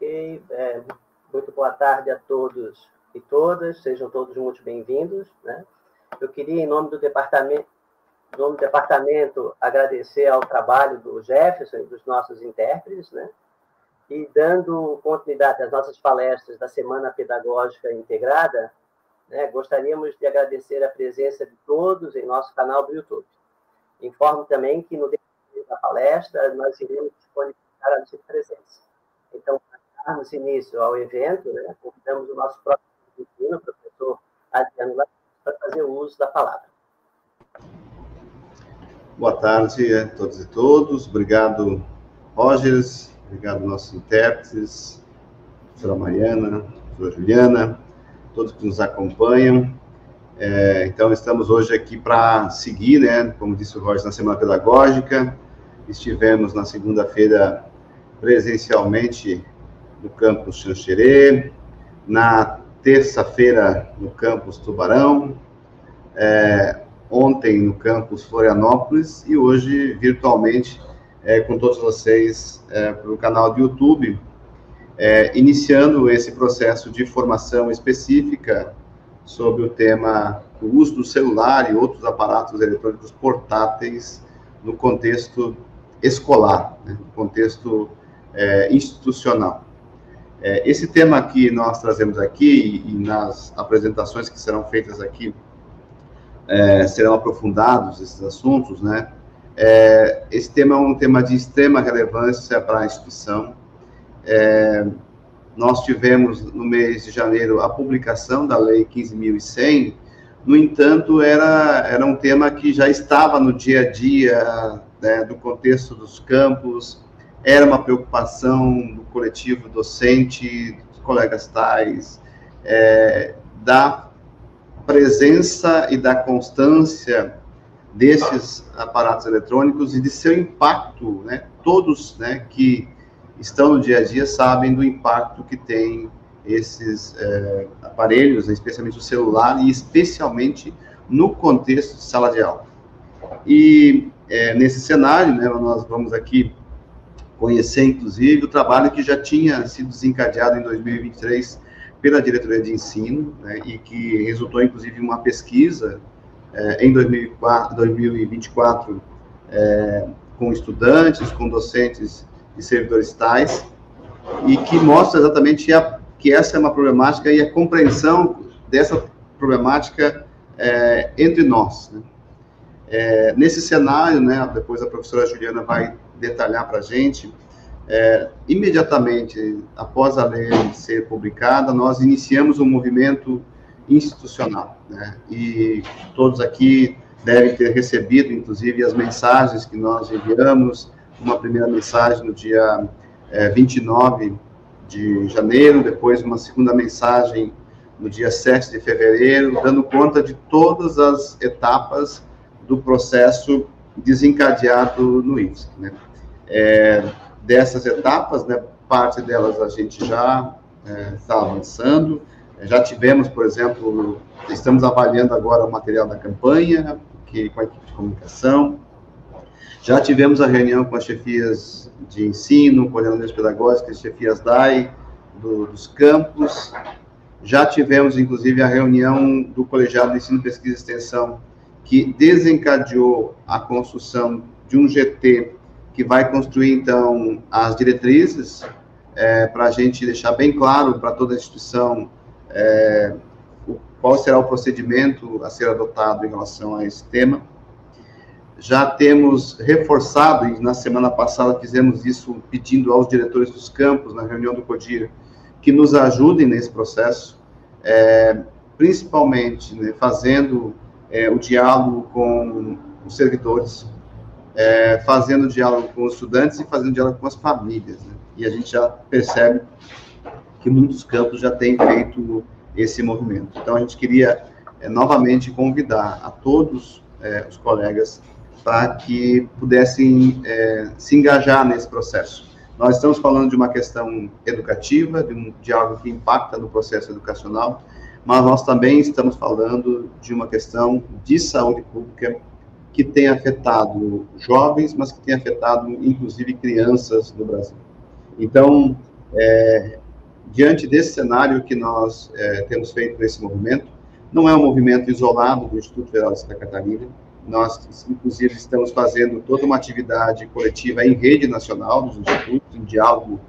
Ok, muito boa tarde a todos e todas, sejam todos muito bem-vindos, né? Eu queria, em nome do departamento, agradecer ao trabalho do Jefferson e dos nossos intérpretes, né? E dando continuidade às nossas palestras da Semana Pedagógica Integrada, né, gostaríamos de agradecer a presença de todos em nosso canal do YouTube. Informo também que no decorrer da palestra nós iremos disponibilizar a sua presença. Então, para darmos início ao evento, né, convidamos o nosso próprio ensino, o professor Adriano Lattes, para fazer o uso da palavra. Boa tarde a todos e todos. Obrigado, Rogers. Obrigado, nossos intérpretes, professora Mariana, professora Juliana, todos que nos acompanham. Então, estamos hoje aqui para seguir, né, como disse o Rogers, na Semana Pedagógica. Estivemos na segunda-feira presencialmente no campus Xanxerê, na terça-feira no campus Tubarão, ontem no campus Florianópolis e hoje virtualmente com todos vocês pelo canal do YouTube, iniciando esse processo de formação específica sobre o tema do uso do celular e outros aparatos eletrônicos portáteis no contexto escolar, né, no contexto institucional. Esse tema que nós trazemos aqui e nas apresentações que serão feitas aqui, serão aprofundados esses assuntos, né? Esse tema é um tema de extrema relevância para a instituição. Nós tivemos, no mês de janeiro, a publicação da Lei 15.100, no entanto, era um tema que já estava no dia a dia, né, do contexto dos campos, era uma preocupação do coletivo docente, dos colegas tais, da presença e da constância desses aparatos eletrônicos e de seu impacto, né? Todos, né, que estão no dia a dia sabem do impacto que tem esses aparelhos, especialmente o celular, e especialmente no contexto de sala de aula. E nesse cenário, né, nós vamos aqui conhecer, inclusive, o trabalho que já tinha sido desencadeado em 2023 pela Diretoria de Ensino, né, e que resultou, inclusive, em uma pesquisa em 2024 com estudantes, com docentes e servidores tais, e que mostra exatamente que essa é uma problemática e a compreensão dessa problemática entre nós, né. Nesse cenário, né, depois a professora Juliana vai detalhar para a gente, imediatamente após a lei ser publicada, nós iniciamos um movimento institucional, né, e todos aqui devem ter recebido, inclusive, as mensagens que nós enviamos, uma primeira mensagem no dia 29 de janeiro, depois uma segunda mensagem no dia 7 de fevereiro, dando conta de todas as etapas do processo desencadeado no IFSC, né. Dessas etapas, né, parte delas a gente já está avançando, já tivemos, por exemplo, estamos avaliando agora o material da campanha, com a equipe de comunicação, já tivemos a reunião com as chefias de ensino, coordenadores pedagógicos, chefias DAE, dos campos, já tivemos, inclusive, a reunião do Colegiado de Ensino, Pesquisa e Extensão, que desencadeou a construção de um GT que vai construir, então, as diretrizes, para a gente deixar bem claro para toda a instituição qual será o procedimento a ser adotado em relação a esse tema. Já temos reforçado, e na semana passada fizemos isso pedindo aos diretores dos campos, na reunião do CODIR, que nos ajudem nesse processo, principalmente, né, fazendo o diálogo com os servidores, fazendo diálogo com os estudantes e fazendo diálogo com as famílias, né? E a gente já percebe que muitos campos já têm feito esse movimento. Então, a gente queria novamente convidar a todos os colegas para que pudessem se engajar nesse processo. Nós estamos falando de uma questão educativa, de algo que impacta no processo educacional, mas nós também estamos falando de uma questão de saúde pública que tem afetado jovens, mas que tem afetado, inclusive, crianças no Brasil. Então, Diante desse cenário que nós temos feito nesse movimento, não é um movimento isolado do Instituto Federal de Santa Catarina, nós, inclusive, estamos fazendo toda uma atividade coletiva em rede nacional dos institutos, em diálogo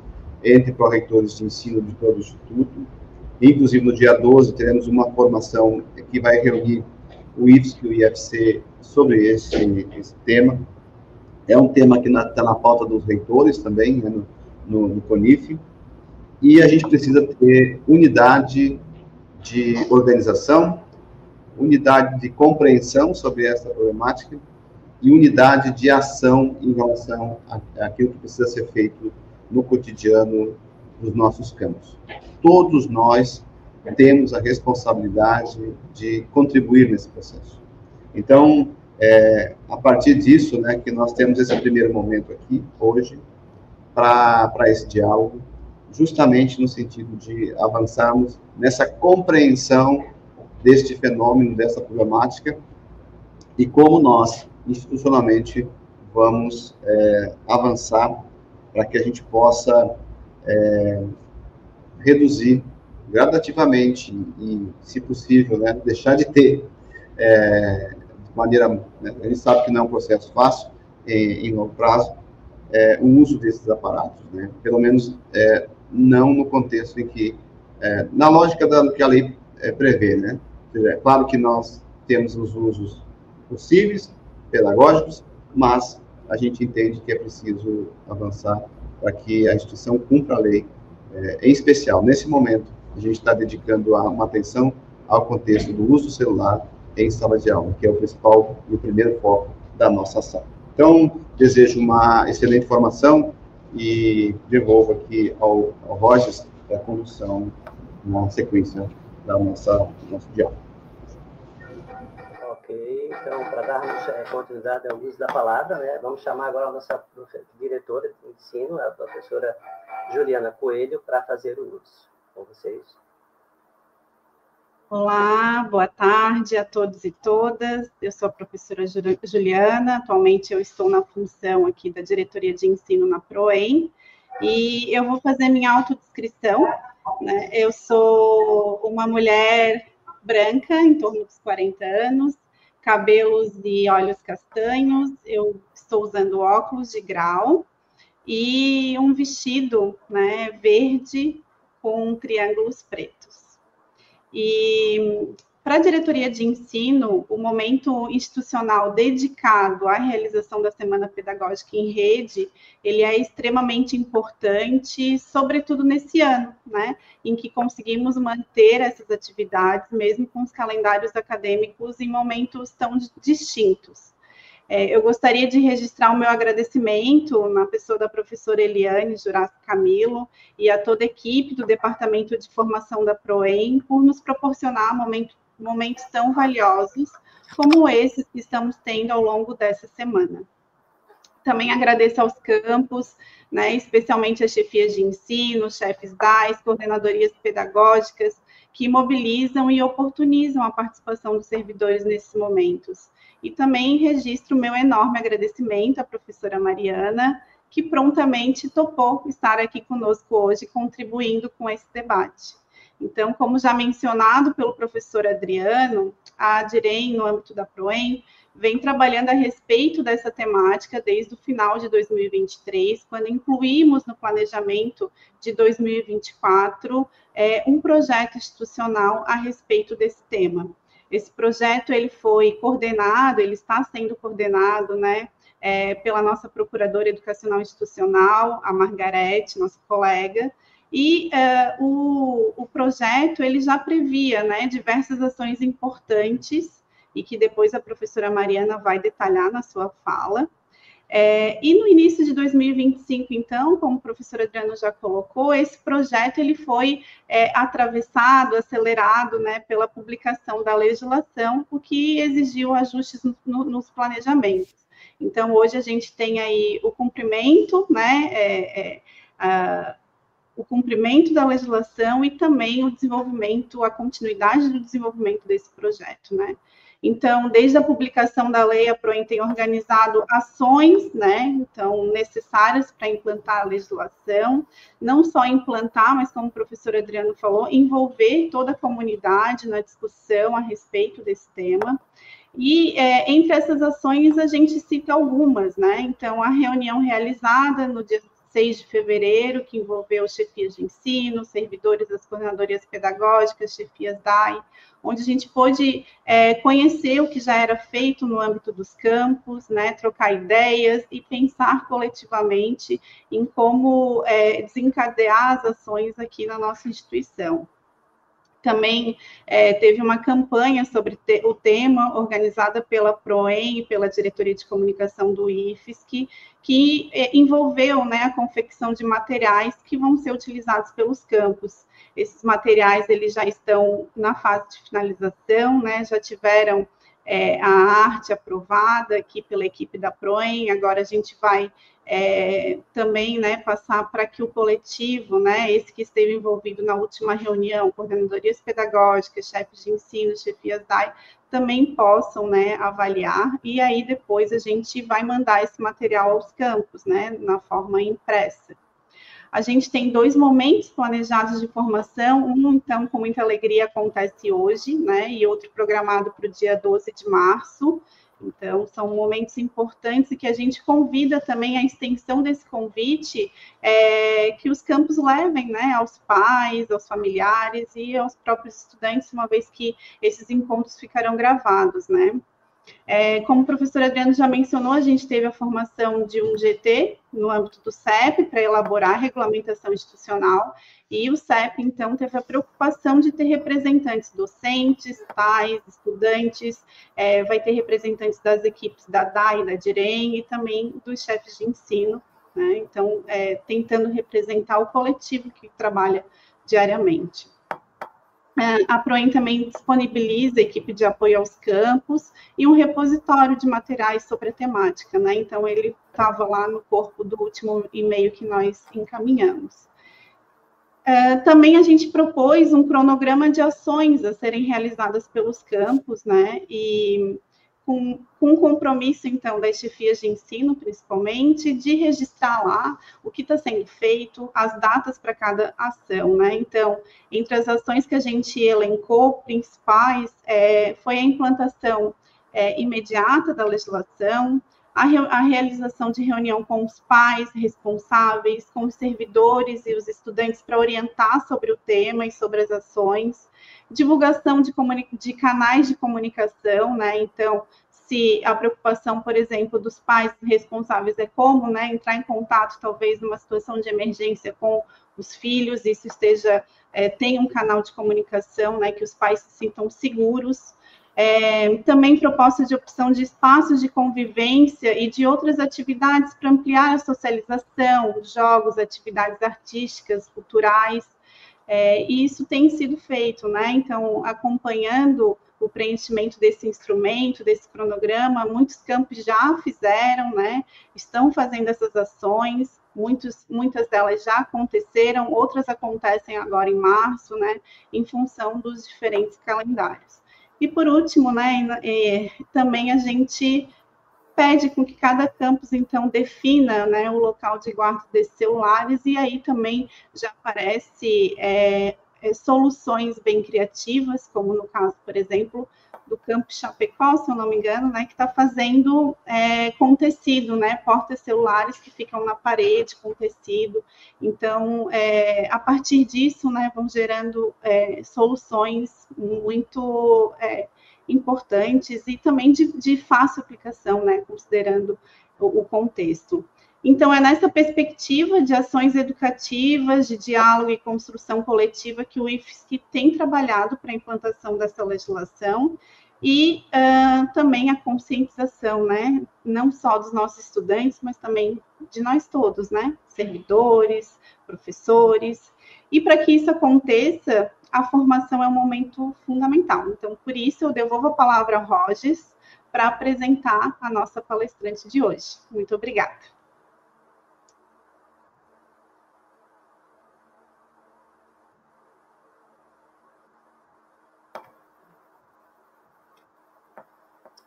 entre pró-reitores de ensino de todo o Instituto. Inclusive, no dia 12, teremos uma formação que vai reunir o IFSC e o IFC sobre esse tema. É um tema que está na pauta dos reitores também, né, no CONIF, e a gente precisa ter unidade de organização, unidade de compreensão sobre essa problemática e unidade de ação em relação àquilo que precisa ser feito no cotidiano dos nossos campos. Todos nós temos a responsabilidade de contribuir nesse processo. Então, a partir disso, né, que nós temos esse primeiro momento aqui, hoje, para esse diálogo, justamente no sentido de avançarmos nessa compreensão deste fenômeno, dessa problemática, e como nós, institucionalmente, vamos avançar para que a gente possa reduzir gradativamente e, se possível, né, deixar de ter, de maneira, né, a gente sabe que não é um processo fácil, em longo prazo, o uso desses aparatos, né, pelo menos não no contexto em que, na lógica do que a lei prevê, né, é claro que nós temos os usos possíveis, pedagógicos, mas a gente entende que é preciso avançar para que a instituição cumpra a lei. Em especial, nesse momento, a gente está dedicando uma atenção ao contexto do uso do celular em sala de aula, que é o principal e o primeiro foco da nossa ação. Então, desejo uma excelente formação e devolvo aqui ao Rogers a condução na sequência do nosso diálogo. Ok, então, para darmos continuidade ao uso da palavra, né, vamos chamar agora a nossa diretora de ensino, a professora Juliana Coelho, para fazer o uso com vocês. Olá, boa tarde a todos e todas. Eu sou a professora Juliana, atualmente eu estou na função aqui da diretoria de ensino na PROEM, e eu vou fazer minha autodescrição, né? Eu sou uma mulher branca, em torno dos 40 anos, cabelos e olhos castanhos, eu estou usando óculos de grau e um vestido, né, verde com triângulos pretos. E para a diretoria de ensino, o momento institucional dedicado à realização da Semana Pedagógica em Rede, ele é extremamente importante, sobretudo nesse ano, né, em que conseguimos manter essas atividades, mesmo com os calendários acadêmicos em momentos tão distintos. Eu gostaria de registrar o meu agradecimento na pessoa da professora Eliane Jurassic Camilo e a toda a equipe do Departamento de Formação da PROEM por nos proporcionar momentos tão valiosos como esses que estamos tendo ao longo dessa semana. Também agradeço aos campos, né, especialmente as chefias de ensino, chefes DAIs, coordenadorias pedagógicas, que mobilizam e oportunizam a participação dos servidores nesses momentos. E também registro o meu enorme agradecimento à professora Mariana, que prontamente topou estar aqui conosco hoje, contribuindo com esse debate. Então, como já mencionado pelo professor Adriano, a DIREM, no âmbito da PROEM, vem trabalhando a respeito dessa temática desde o final de 2023, quando incluímos no planejamento de 2024 um projeto institucional a respeito desse tema. Esse projeto ele foi coordenado, ele está sendo coordenado, né, pela nossa procuradora educacional institucional, a Margarete, nossa colega, e o projeto ele já previa, né, diversas ações importantes e que depois a professora Mariana vai detalhar na sua fala. E no início de 2025, então, como o professor Adriano já colocou, esse projeto ele foi atravessado, acelerado, né, pela publicação da legislação, o que exigiu ajustes nos planejamentos. Então, hoje a gente tem aí o cumprimento, né, o cumprimento da legislação e também o desenvolvimento, a continuidade do desenvolvimento desse projeto, né? Então, desde a publicação da lei, a PROEM tem organizado ações, né, então, necessárias para implantar a legislação, não só implantar, mas, como o professor Adriano falou, envolver toda a comunidade na discussão a respeito desse tema. E entre essas ações a gente cita algumas, né? Então, a reunião realizada no dia 6 de fevereiro, que envolveu chefias de ensino, servidores das coordenadorias pedagógicas, chefias DAI, onde a gente pôde conhecer o que já era feito no âmbito dos campos, né? Trocar ideias e pensar coletivamente em como desencadear as ações aqui na nossa instituição. Também teve uma campanha sobre o tema, organizada pela PROEM e pela Diretoria de Comunicação do IFSC, que envolveu, né, a confecção de materiais que vão ser utilizados pelos campos. Esses materiais eles já estão na fase de finalização, né, já tiveram a arte aprovada aqui pela equipe da PROEM, agora a gente vai também, né, passar para que o coletivo, né, esse que esteve envolvido na última reunião, coordenadorias pedagógicas, chefes de ensino, chefias DAI, também possam, né, avaliar, e aí depois a gente vai mandar esse material aos campos, né, na forma impressa. A gente tem 2 momentos planejados de formação, um, então, com muita alegria, acontece hoje, né, e outro programado para o dia 12 de março. Então, são momentos importantes e que a gente convida também a extensão desse convite, que os campos levem, né, aos pais, aos familiares e aos próprios estudantes, uma vez que esses encontros ficarão gravados, né. Como o professor Adriano já mencionou, a gente teve a formação de um GT no âmbito do CEP para elaborar a regulamentação institucional, e o CEP, então, teve a preocupação de ter representantes docentes, pais, estudantes, vai ter representantes das equipes da DAI, da DIREM e também dos chefes de ensino, né? Então, tentando representar o coletivo que trabalha diariamente. A PROEM também disponibiliza equipe de apoio aos campos e um repositório de materiais sobre a temática, né? Então, ele estava lá no corpo do último e-mail que nós encaminhamos. Também a gente propôs um cronograma de ações a serem realizadas pelos campos, né? E com compromisso, então, das chefias de ensino, principalmente, de registrar lá o que está sendo feito, as datas para cada ação, né? Então, entre as ações que a gente elencou, principais, foi a implantação imediata da legislação, a realização de reunião com os pais responsáveis, com os servidores e os estudantes para orientar sobre o tema e sobre as ações, divulgação de canais de comunicação, né? Então, se a preocupação, por exemplo, dos pais responsáveis é como, né, entrar em contato, talvez, numa situação de emergência com os filhos, isso tenha um canal de comunicação, né, que os pais se sintam seguros. Também proposta de opção de espaços de convivência e de outras atividades para ampliar a socialização, jogos, atividades artísticas, culturais, e isso tem sido feito, né? Então, acompanhando o preenchimento desse instrumento, desse cronograma, muitos campos já fizeram, né? Estão fazendo essas ações, muitas delas já aconteceram, outras acontecem agora em março, né? Em função dos diferentes calendários. E, por último, né, também a gente pede com que cada campus, então, defina, né, o local de guarda desses celulares, e aí também já aparece soluções bem criativas, como no caso, por exemplo, do campus Chapecó, se eu não me engano, né, que está fazendo com tecido, né, portas celulares que ficam na parede com tecido. Então, a partir disso, né, vão gerando soluções muito importantes e também de fácil aplicação, né, considerando o contexto. Então, é nessa perspectiva de ações educativas, de diálogo e construção coletiva que o IFSC tem trabalhado para a implantação dessa legislação e também a conscientização, né, não só dos nossos estudantes, mas também de nós todos, né, servidores, professores. E para que isso aconteça, a formação é um momento fundamental. Então, por isso, eu devolvo a palavra ao Rogers para apresentar a nossa palestrante de hoje. Muito obrigada.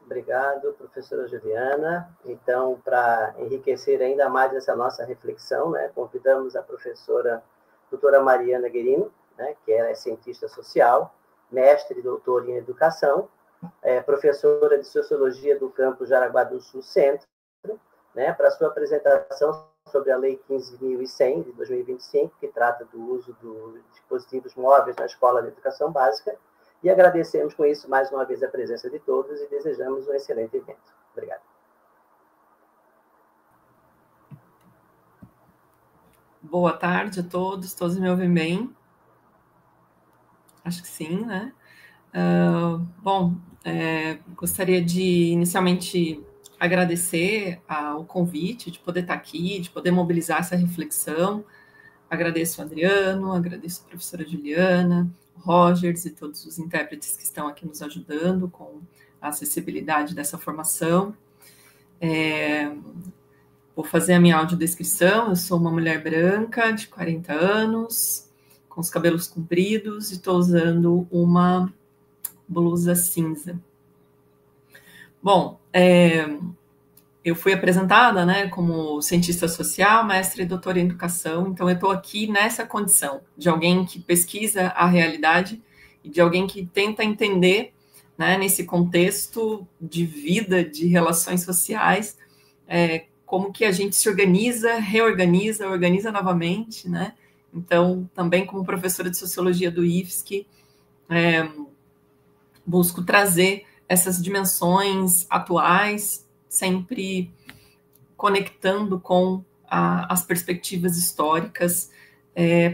Obrigado, professora Juliana. Então, para enriquecer ainda mais essa nossa reflexão, né, convidamos a professora doutora Mariana Guerino, né, que é cientista social, mestre e doutora em educação, professora de Sociologia do campus Jaraguá do Sul Centro, né, para sua apresentação sobre a Lei 15.100, de 2025, que trata do uso dos dispositivos móveis na Escola de Educação Básica, e agradecemos com isso mais uma vez a presença de todos e desejamos um excelente evento. Obrigado. Boa tarde a todos me ouvem bem? Acho que sim, né? Gostaria de inicialmente agradecer o convite de poder estar aqui, de poder mobilizar essa reflexão. Agradeço o Adriano, agradeço a professora Juliana, o Rogers e todos os intérpretes que estão aqui nos ajudando com a acessibilidade dessa formação. Vou fazer a minha audiodescrição. Eu sou uma mulher branca de 40 anos, com os cabelos compridos e estou usando uma blusa cinza. Bom, eu fui apresentada, né, como cientista social, mestre e doutora em educação, então eu estou aqui nessa condição de alguém que pesquisa a realidade e de alguém que tenta entender, né, nesse contexto de vida, de relações sociais, como que a gente se organiza, reorganiza, organiza novamente, né? Então, também como professora de sociologia do IFSC, busco trazer essas dimensões atuais, sempre conectando com as perspectivas históricas,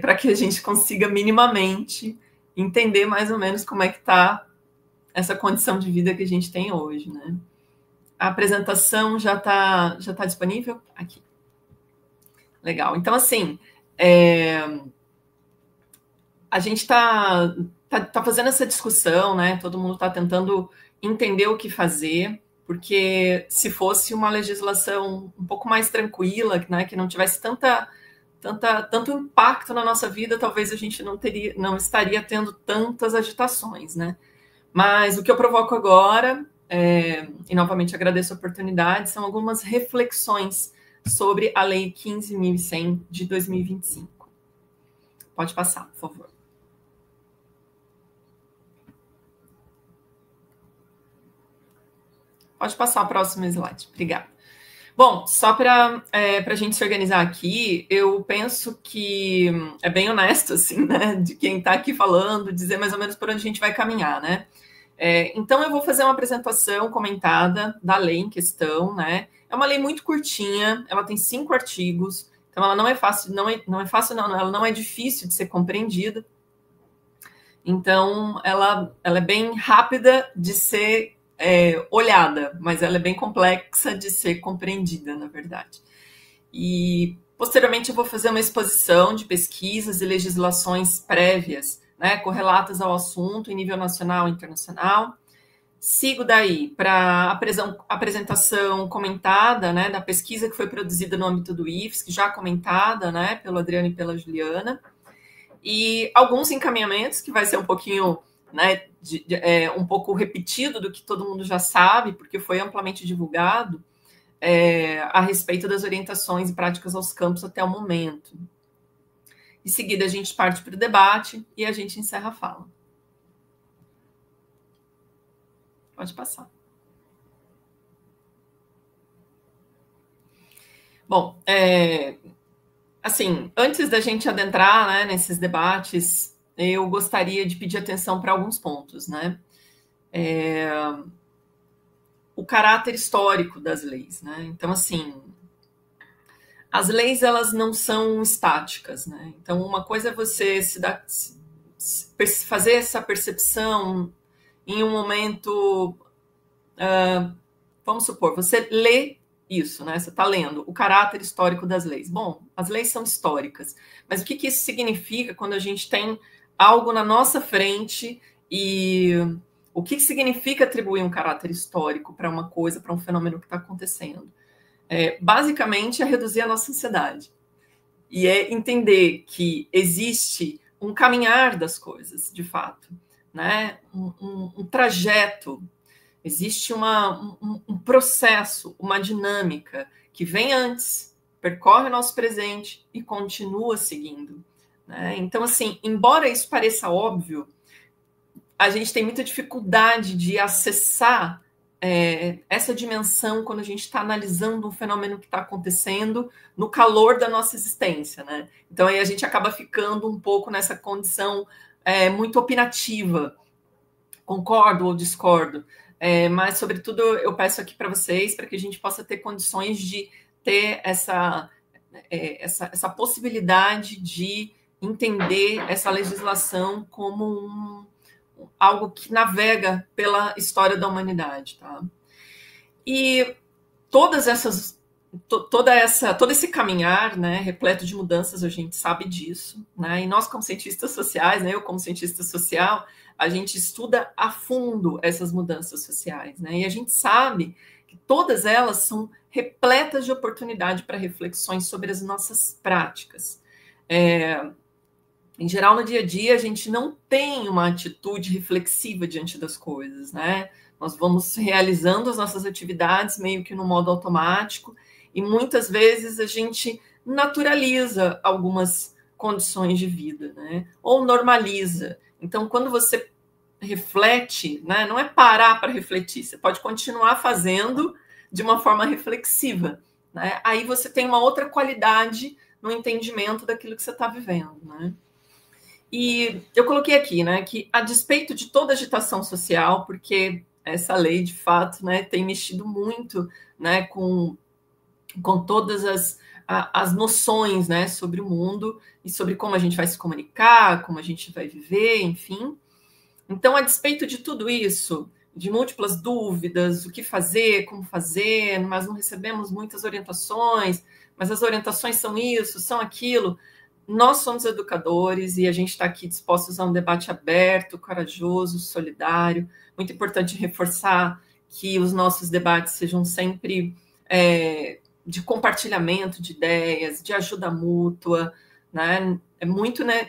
para que a gente consiga minimamente entender mais ou menos como é que está essa condição de vida que a gente tem hoje, né? A apresentação já tá disponível? Aqui. Legal. Então, assim, a gente tá fazendo essa discussão, né? Todo mundo está tentando entender o que fazer, porque se fosse uma legislação um pouco mais tranquila, né, que não tivesse tanto impacto na nossa vida, talvez a gente não estaria tendo tantas agitações, né? Mas o que eu provoco agora, e novamente agradeço a oportunidade, são algumas reflexões sobre a Lei 15.100 de 2025. Pode passar, por favor. Pode passar o próximo slide. Obrigada. Bom, só para a gente se organizar aqui, eu penso que é bem honesto, assim, né, de quem está aqui falando, dizer mais ou menos por onde a gente vai caminhar, né? Então, eu vou fazer uma apresentação comentada da lei em questão, né? É uma lei muito curtinha, ela tem 5 artigos, então ela não é fácil, ela não é difícil de ser compreendida. Então, ela é bem rápida de ser olhada, mas ela é bem complexa de ser compreendida, na verdade. E, posteriormente, eu vou fazer uma exposição de pesquisas e legislações prévias, né, correlatas ao assunto em nível nacional e internacional. Sigo daí para a apresentação comentada, né, da pesquisa que foi produzida no âmbito do IFSC, já comentada, né, pelo Adriano e pela Juliana, e alguns encaminhamentos que vai ser um pouquinho, né, um pouco repetido do que todo mundo já sabe, porque foi amplamente divulgado, a respeito das orientações e práticas aos campos até o momento. Em seguida, a gente parte para o debate e a gente encerra a fala. Pode passar. Bom, assim, antes da gente adentrar, né, nesses debates, eu gostaria de pedir atenção para alguns pontos, né? O caráter histórico das leis, né? Então, assim, as leis, elas não são estáticas, né? Então, uma coisa é você fazer essa percepção em um momento, vamos supor, você lê isso, né? Você está lendo o caráter histórico das leis. Bom, as leis são históricas, mas o que isso significa quando a gente tem algo na nossa frente e o que significa atribuir um caráter histórico para uma coisa, para um fenômeno que está acontecendo? Basicamente, é reduzir a nossa ansiedade e é entender que existe um caminhar das coisas, de fato, né? Um trajeto Existe um processo, uma dinâmica que vem antes, percorre o nosso presente e continua seguindo, né? Então, assim, embora isso pareça óbvio, a gente tem muita dificuldade de acessar essa dimensão quando a gente está analisando um fenômeno que está acontecendo no calor da nossa existência, né? Então, aí a gente acaba ficando um pouco nessa condição muito opinativa. Concordo ou discordo, mas, sobretudo, eu peço aqui para vocês, para que a gente possa ter condições de ter essa possibilidade de entender essa legislação como algo que navega pela história da humanidade, tá? E todo esse caminhar, né, repleto de mudanças, a gente sabe disso, né? E nós, como cientistas sociais, né, eu como cientista social, a gente estuda a fundo essas mudanças sociais, né? E a gente sabe que todas elas são repletas de oportunidade para reflexões sobre as nossas práticas. Em geral, no dia a dia, a gente não tem uma atitude reflexiva diante das coisas, né? Nós vamos realizando as nossas atividades meio que no modo automático e muitas vezes a gente naturaliza algumas condições de vida, né? Ou normaliza. Então, quando você reflete, né, não é parar para refletir, você pode continuar fazendo de uma forma reflexiva, né? Aí você tem uma outra qualidade no entendimento daquilo que você está vivendo, né? E eu coloquei aqui, né, que a despeito de toda a agitação social, porque essa lei, de fato, né, tem mexido muito, né, com todas as noções, né, sobre o mundo e sobre como a gente vai se comunicar, como a gente vai viver, enfim. Então, a despeito de tudo isso, de múltiplas dúvidas, o que fazer, como fazer, mas não recebemos muitas orientações, mas as orientações são isso, são aquilo. Nós somos educadores e a gente está aqui dispostos a um debate aberto, corajoso, solidário. Muito importante reforçar que os nossos debates sejam sempre de compartilhamento de ideias, de ajuda mútua, né? É muito, né,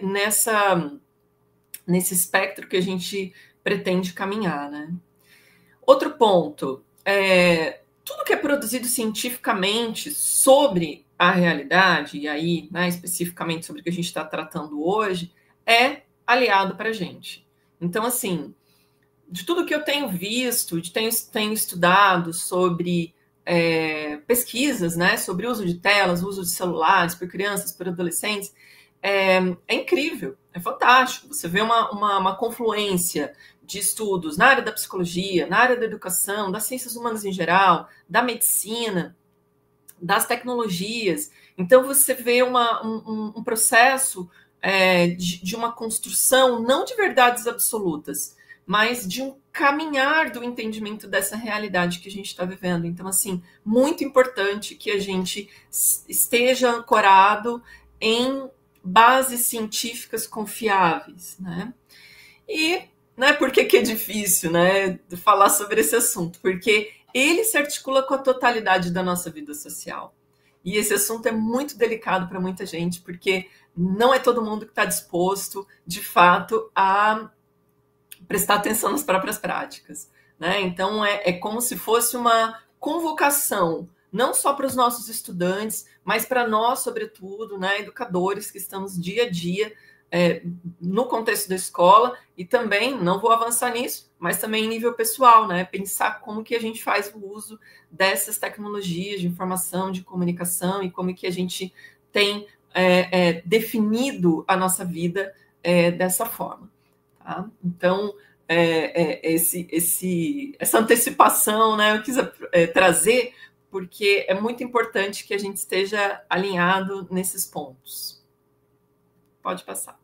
nesse espectro que a gente pretende caminhar, né? Outro ponto, tudo que é produzido cientificamente sobre a realidade, e aí, né, especificamente sobre o que a gente está tratando hoje, é aliado para a gente. Então, assim, de tudo que eu tenho visto, tenho estudado sobre pesquisas, né, sobre uso de telas, uso de celulares por crianças, por adolescentes, é incrível, é fantástico. Você vê uma confluência de estudos na área da psicologia, na área da educação, das ciências humanas em geral, da medicina, das tecnologias. Então, você vê um processo de uma construção, não de verdades absolutas, mas de um caminhar do entendimento dessa realidade que a gente está vivendo. Então, assim, muito importante que a gente esteja ancorado em bases científicas confiáveis, né? E, né, por que é difícil, né, falar sobre esse assunto? Porque ele se articula com a totalidade da nossa vida social. E esse assunto é muito delicado para muita gente, porque não é todo mundo que está disposto, de fato, a prestar atenção nas próprias práticas, né? Então, é como se fosse uma convocação, não só para os nossos estudantes, mas para nós, sobretudo, né, educadores que estamos dia a dia no contexto da escola, e também, não vou avançar nisso, mas também em nível pessoal, né? Pensar como que a gente faz o uso dessas tecnologias de informação, de comunicação, e como que a gente tem definido a nossa vida dessa forma. Tá? Então, essa antecipação, né, eu quis trazer, porque é muito importante que a gente esteja alinhado nesses pontos. Pode passar.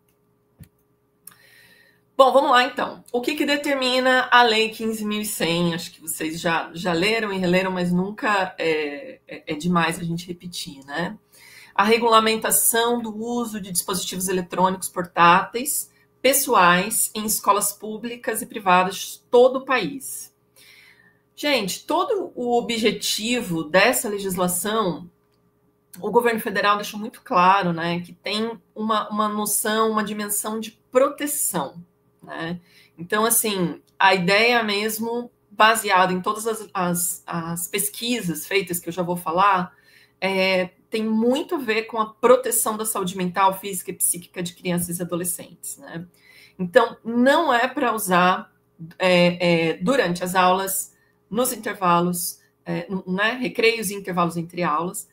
Bom, vamos lá, então. O que determina a Lei 15.100? Acho que vocês já leram e releram, mas nunca é demais a gente repetir, né? A regulamentação do uso de dispositivos eletrônicos portáteis pessoais em escolas públicas e privadas de todo o país. Gente, todo o objetivo dessa legislação, o governo federal deixou muito claro, né, que tem uma noção, uma dimensão de proteção, né? Então, assim, a ideia mesmo baseado em todas as pesquisas feitas, que eu já vou falar, tem muito a ver com a proteção da saúde mental, física e psíquica de crianças e adolescentes, né? Então, não é para usar durante as aulas, nos intervalos, né, recreios e intervalos entre aulas,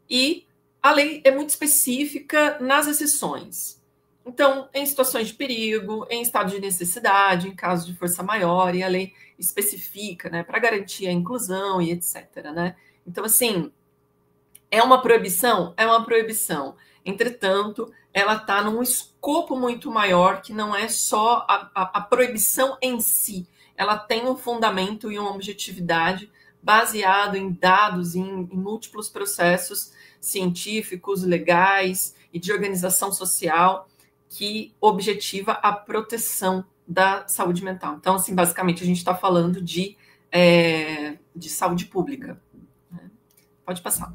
e a lei é muito específica nas exceções. Então, em situações de perigo, em estado de necessidade, em caso de força maior, e a lei especifica, né, para garantir a inclusão e etc., né? Então, assim, é uma proibição? É uma proibição. Entretanto, ela está num escopo muito maior, que não é só a proibição em si. Ela tem um fundamento e uma objetividade baseado em dados, em múltiplos processos científicos, legais e de organização social que objetiva a proteção da saúde mental. Então, assim, basicamente, a gente está falando de saúde pública. Pode passar.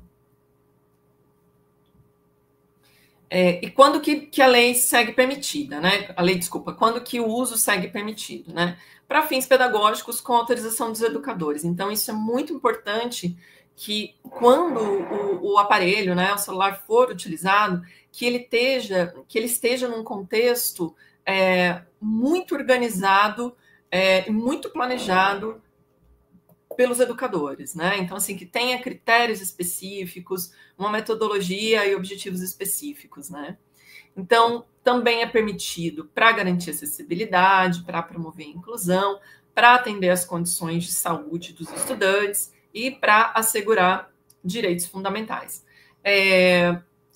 E quando que a lei segue permitida, né? Quando que o uso segue permitido, né? Para fins pedagógicos com autorização dos educadores. Então, isso é muito importante, que quando o aparelho, né, o celular for utilizado, que ele esteja num contexto muito organizado, muito planejado pelos educadores, né? Então, assim, que tenha critérios específicos, uma metodologia e objetivos específicos, né? Então, também é permitido para garantir acessibilidade, para promover a inclusão, para atender às condições de saúde dos estudantes e para assegurar direitos fundamentais.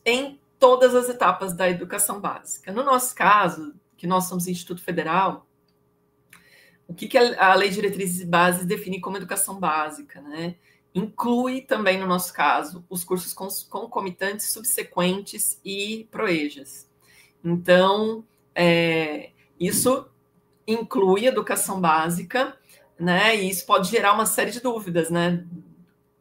Em todas as etapas da educação básica. No nosso caso, que nós somos Instituto Federal, o que a Lei de Diretrizes e Bases define como educação básica, né? Inclui também, no nosso caso, os cursos concomitantes, subsequentes e proejas. Então, isso inclui educação básica, né? E isso pode gerar uma série de dúvidas, né?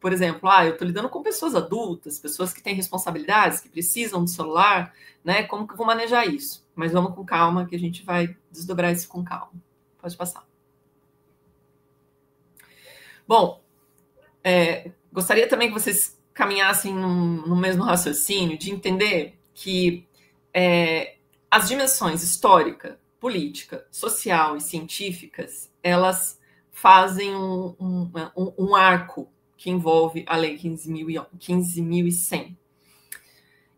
Por exemplo, eu estou lidando com pessoas adultas, pessoas que têm responsabilidades, que precisam do celular, né? Como que eu vou manejar isso? Mas vamos com calma, que a gente vai desdobrar isso com calma. Pode passar. Bom, gostaria também que vocês caminhassem no mesmo raciocínio, de entender que as dimensões histórica, política, social e científicas, elas fazem um arco que envolve a Lei 15.100.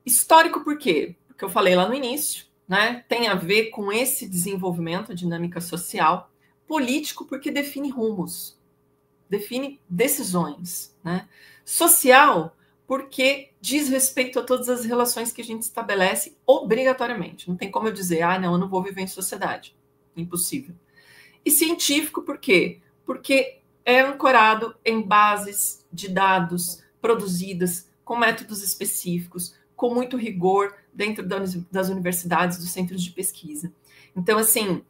Histórico por quê? Porque eu falei lá no início, né? Tem a ver com esse desenvolvimento, a dinâmica social. Político porque define rumos, define decisões, né? Social, porque diz respeito a todas as relações que a gente estabelece obrigatoriamente. Não tem como eu dizer, não, eu não vou viver em sociedade. Impossível. E científico, por quê? Porque é ancorado em bases de dados produzidas com métodos específicos, com muito rigor dentro das universidades, dos centros de pesquisa. Então, assim,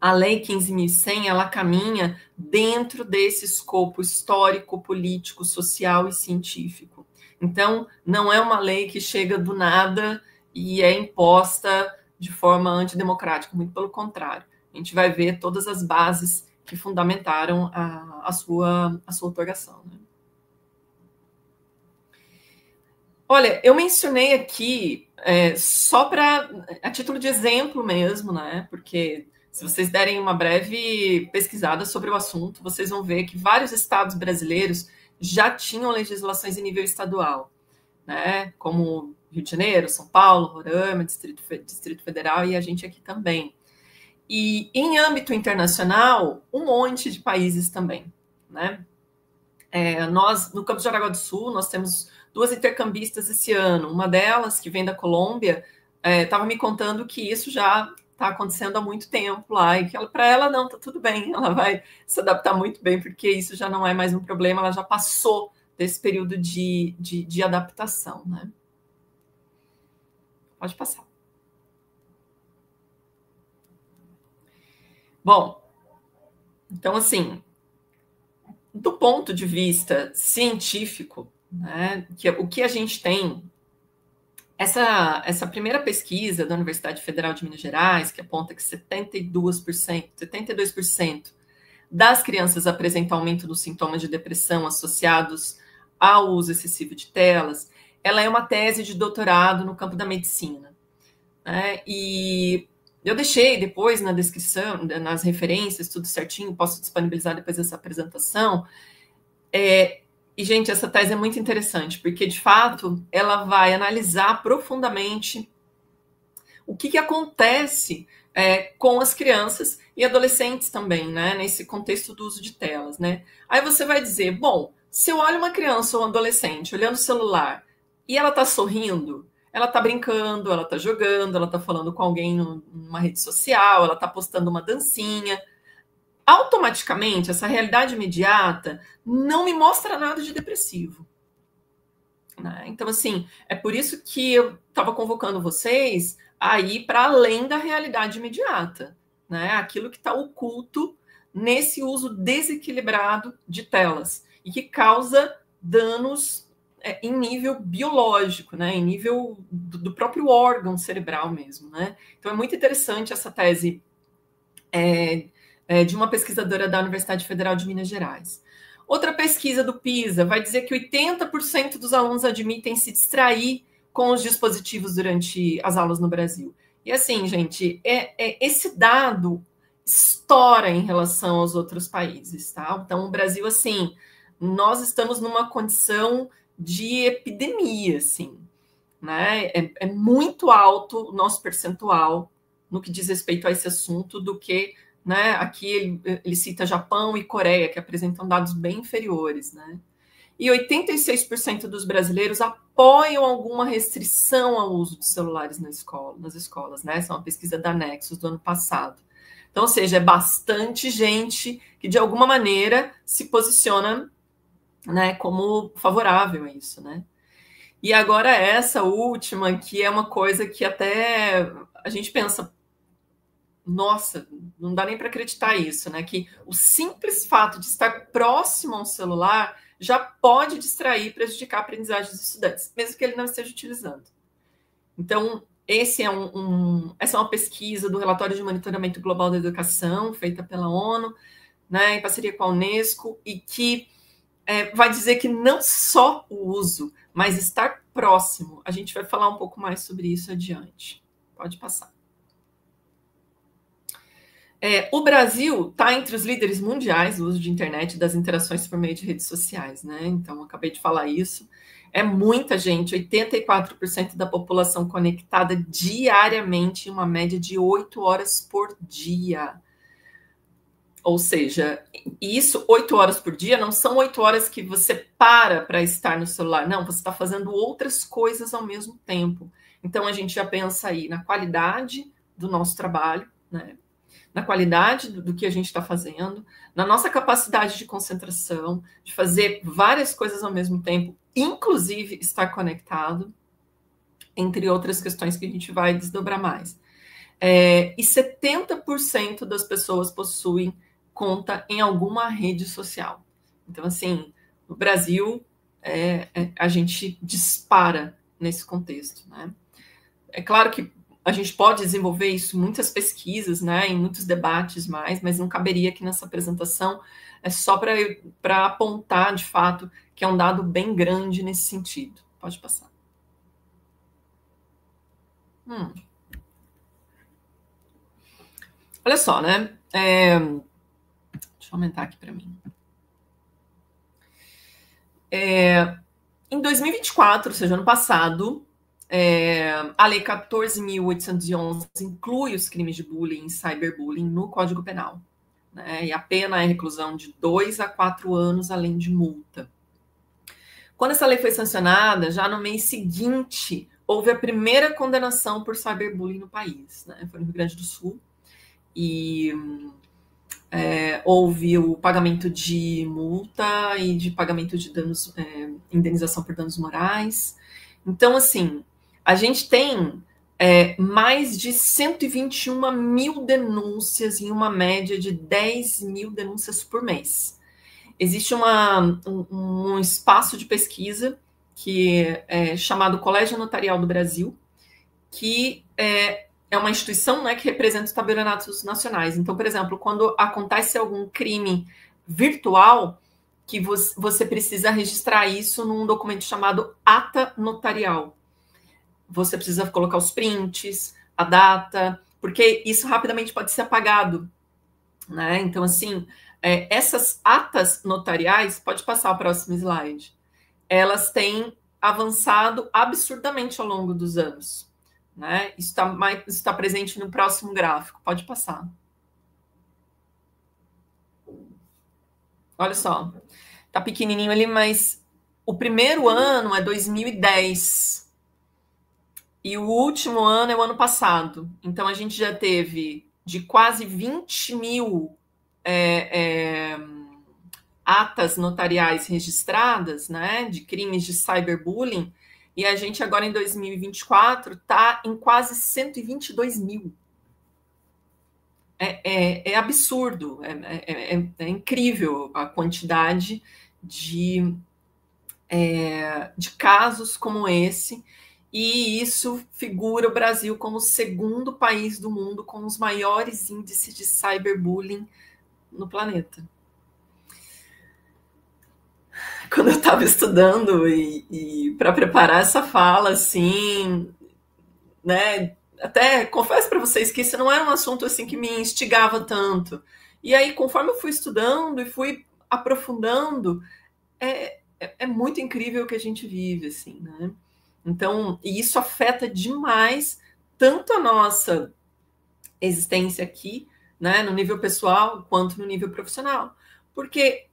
a Lei 15.100, ela caminha dentro desse escopo histórico, político, social e científico. Então, não é uma lei que chega do nada e é imposta de forma antidemocrática, muito pelo contrário. A gente vai ver todas as bases que fundamentaram a sua outorgação, né? Olha, eu mencionei aqui só a título de exemplo mesmo, né? Porque se vocês derem uma breve pesquisada sobre o assunto, vocês vão ver que vários estados brasileiros já tinham legislações em nível estadual, né? Como Rio de Janeiro, São Paulo, Roraima, Distrito Federal e a gente aqui também. E em âmbito internacional, um monte de países também, né? Nós, no campus de Jaraguá do Sul, nós temos 2 intercambistas esse ano. Uma delas, que vem da Colômbia, estava me contando que isso já está acontecendo há muito tempo lá, e que para ela não, está tudo bem, ela vai se adaptar muito bem, porque isso já não é mais um problema, ela já passou desse período de adaptação, né? Pode passar. Bom, então, assim, do ponto de vista científico, né, o que a gente tem, essa primeira pesquisa da Universidade Federal de Minas Gerais, que aponta que 72% das crianças apresenta aumento dos sintomas de depressão associados ao uso excessivo de telas, ela é uma tese de doutorado no campo da medicina, né? E eu deixei depois na descrição, nas referências, tudo certinho, posso disponibilizar depois essa apresentação. E, gente, essa tese é muito interessante, porque, de fato, ela vai analisar profundamente o que acontece com as crianças e adolescentes também, né, nesse contexto do uso de telas, né? Aí você vai dizer, bom, se eu olho uma criança ou um adolescente olhando o celular e ela está sorrindo, ela está brincando, ela está jogando, ela está falando com alguém numa rede social, ela está postando uma dancinha, automaticamente, essa realidade imediata não me mostra nada de depressivo, né? Então, assim, é por isso que eu estava convocando vocês a ir para além da realidade imediata, né? Aquilo que está oculto nesse uso desequilibrado de telas e que causa danos em nível biológico, né? Em nível do próprio órgão cerebral mesmo, né? Então, é muito interessante essa tese de uma pesquisadora da Universidade Federal de Minas Gerais. Outra pesquisa do PISA vai dizer que 80% dos alunos admitem se distrair com os dispositivos durante as aulas no Brasil. E assim, gente, esse dado estoura em relação aos outros países, tá? Então, o Brasil, assim, nós estamos numa condição de epidemia, assim, né? É muito alto o nosso percentual no que diz respeito a esse assunto do que, né? Aqui ele cita Japão e Coreia, que apresentam dados bem inferiores, né? E 86% dos brasileiros apoiam alguma restrição ao uso de celulares nas escolas, né? Essa é uma pesquisa da Nexus do ano passado. Então, ou seja, é bastante gente que, de alguma maneira, se posiciona, né, como favorável a isso, né? E agora essa última, que é uma coisa que até a gente pensa, nossa, não dá nem para acreditar isso, né? Que o simples fato de estar próximo a um celular já pode distrair e prejudicar a aprendizagem dos estudantes, mesmo que ele não esteja utilizando. Então, essa é uma pesquisa do Relatório de Monitoramento Global da Educação, feita pela ONU, né, em parceria com a Unesco, e que vai dizer que não só o uso, mas estar próximo. A gente vai falar um pouco mais sobre isso adiante. Pode passar. O Brasil está entre os líderes mundiais do uso de internet e das interações por meio de redes sociais, né? Então, acabei de falar isso. É muita gente, 84% da população conectada diariamente, em uma média de 8 horas por dia. Ou seja, isso, 8 horas por dia, não são 8 horas que você para estar no celular. Não, você está fazendo outras coisas ao mesmo tempo. Então, a gente já pensa aí na qualidade do nosso trabalho, né? Na qualidade do que a gente está fazendo, na nossa capacidade de concentração, de fazer várias coisas ao mesmo tempo, inclusive estar conectado, entre outras questões que a gente vai desdobrar mais. E 70% das pessoas possuem conta em alguma rede social. Então, assim, no Brasil, a gente dispara nesse contexto, né? É claro que a gente pode desenvolver isso em muitas pesquisas, né, em muitos debates mais, mas não caberia aqui nessa apresentação, é só para apontar, de fato, que é um dado bem grande nesse sentido. Pode passar. Olha só, né? Deixa eu aumentar aqui para mim. Em 2024, ou seja, ano passado, a Lei 14.811 inclui os crimes de bullying e cyberbullying no Código Penal, né? E a pena é reclusão de 2 a 4 anos, além de multa. Quando essa lei foi sancionada, já no mês seguinte, houve a primeira condenação por cyberbullying no país, né? Foi no Rio Grande do Sul. E houve o pagamento de multa e de pagamento de danos, indenização por danos morais. Então, assim, a gente tem mais de 121 mil denúncias em uma média de 10 mil denúncias por mês. Existe um espaço de pesquisa que é chamado Colégio Notarial do Brasil, que é uma instituição, né, que representa os tabelionatos nacionais. Então, por exemplo, quando acontece algum crime virtual, que você precisa registrar isso num documento chamado ata notarial. Você precisa colocar os prints, a data, porque isso rapidamente pode ser apagado, né? Então, assim, essas atas notariais, pode passar o próximo slide, elas têm avançado absurdamente ao longo dos anos, né? Isso está presente no próximo gráfico, pode passar. Olha só, tá pequenininho ali, mas o primeiro ano é 2010 e o último ano é o ano passado. Então, a gente já teve de quase 20 mil atas notariais registradas, né, de crimes de cyberbullying, e a gente agora em 2024 está em quase 122 mil. É absurdo, é incrível a quantidade de casos como esse, e isso figura o Brasil como o segundo país do mundo com os maiores índices de cyberbullying no planeta. Quando eu estava estudando e para preparar essa fala, assim, né, até confesso para vocês que isso não era um assunto assim que me instigava tanto. E aí, conforme eu fui estudando e fui aprofundando, é muito incrível o que a gente vive, assim, né? Então, e isso afeta demais tanto a nossa existência aqui, né, no nível pessoal, quanto no nível profissional. Porque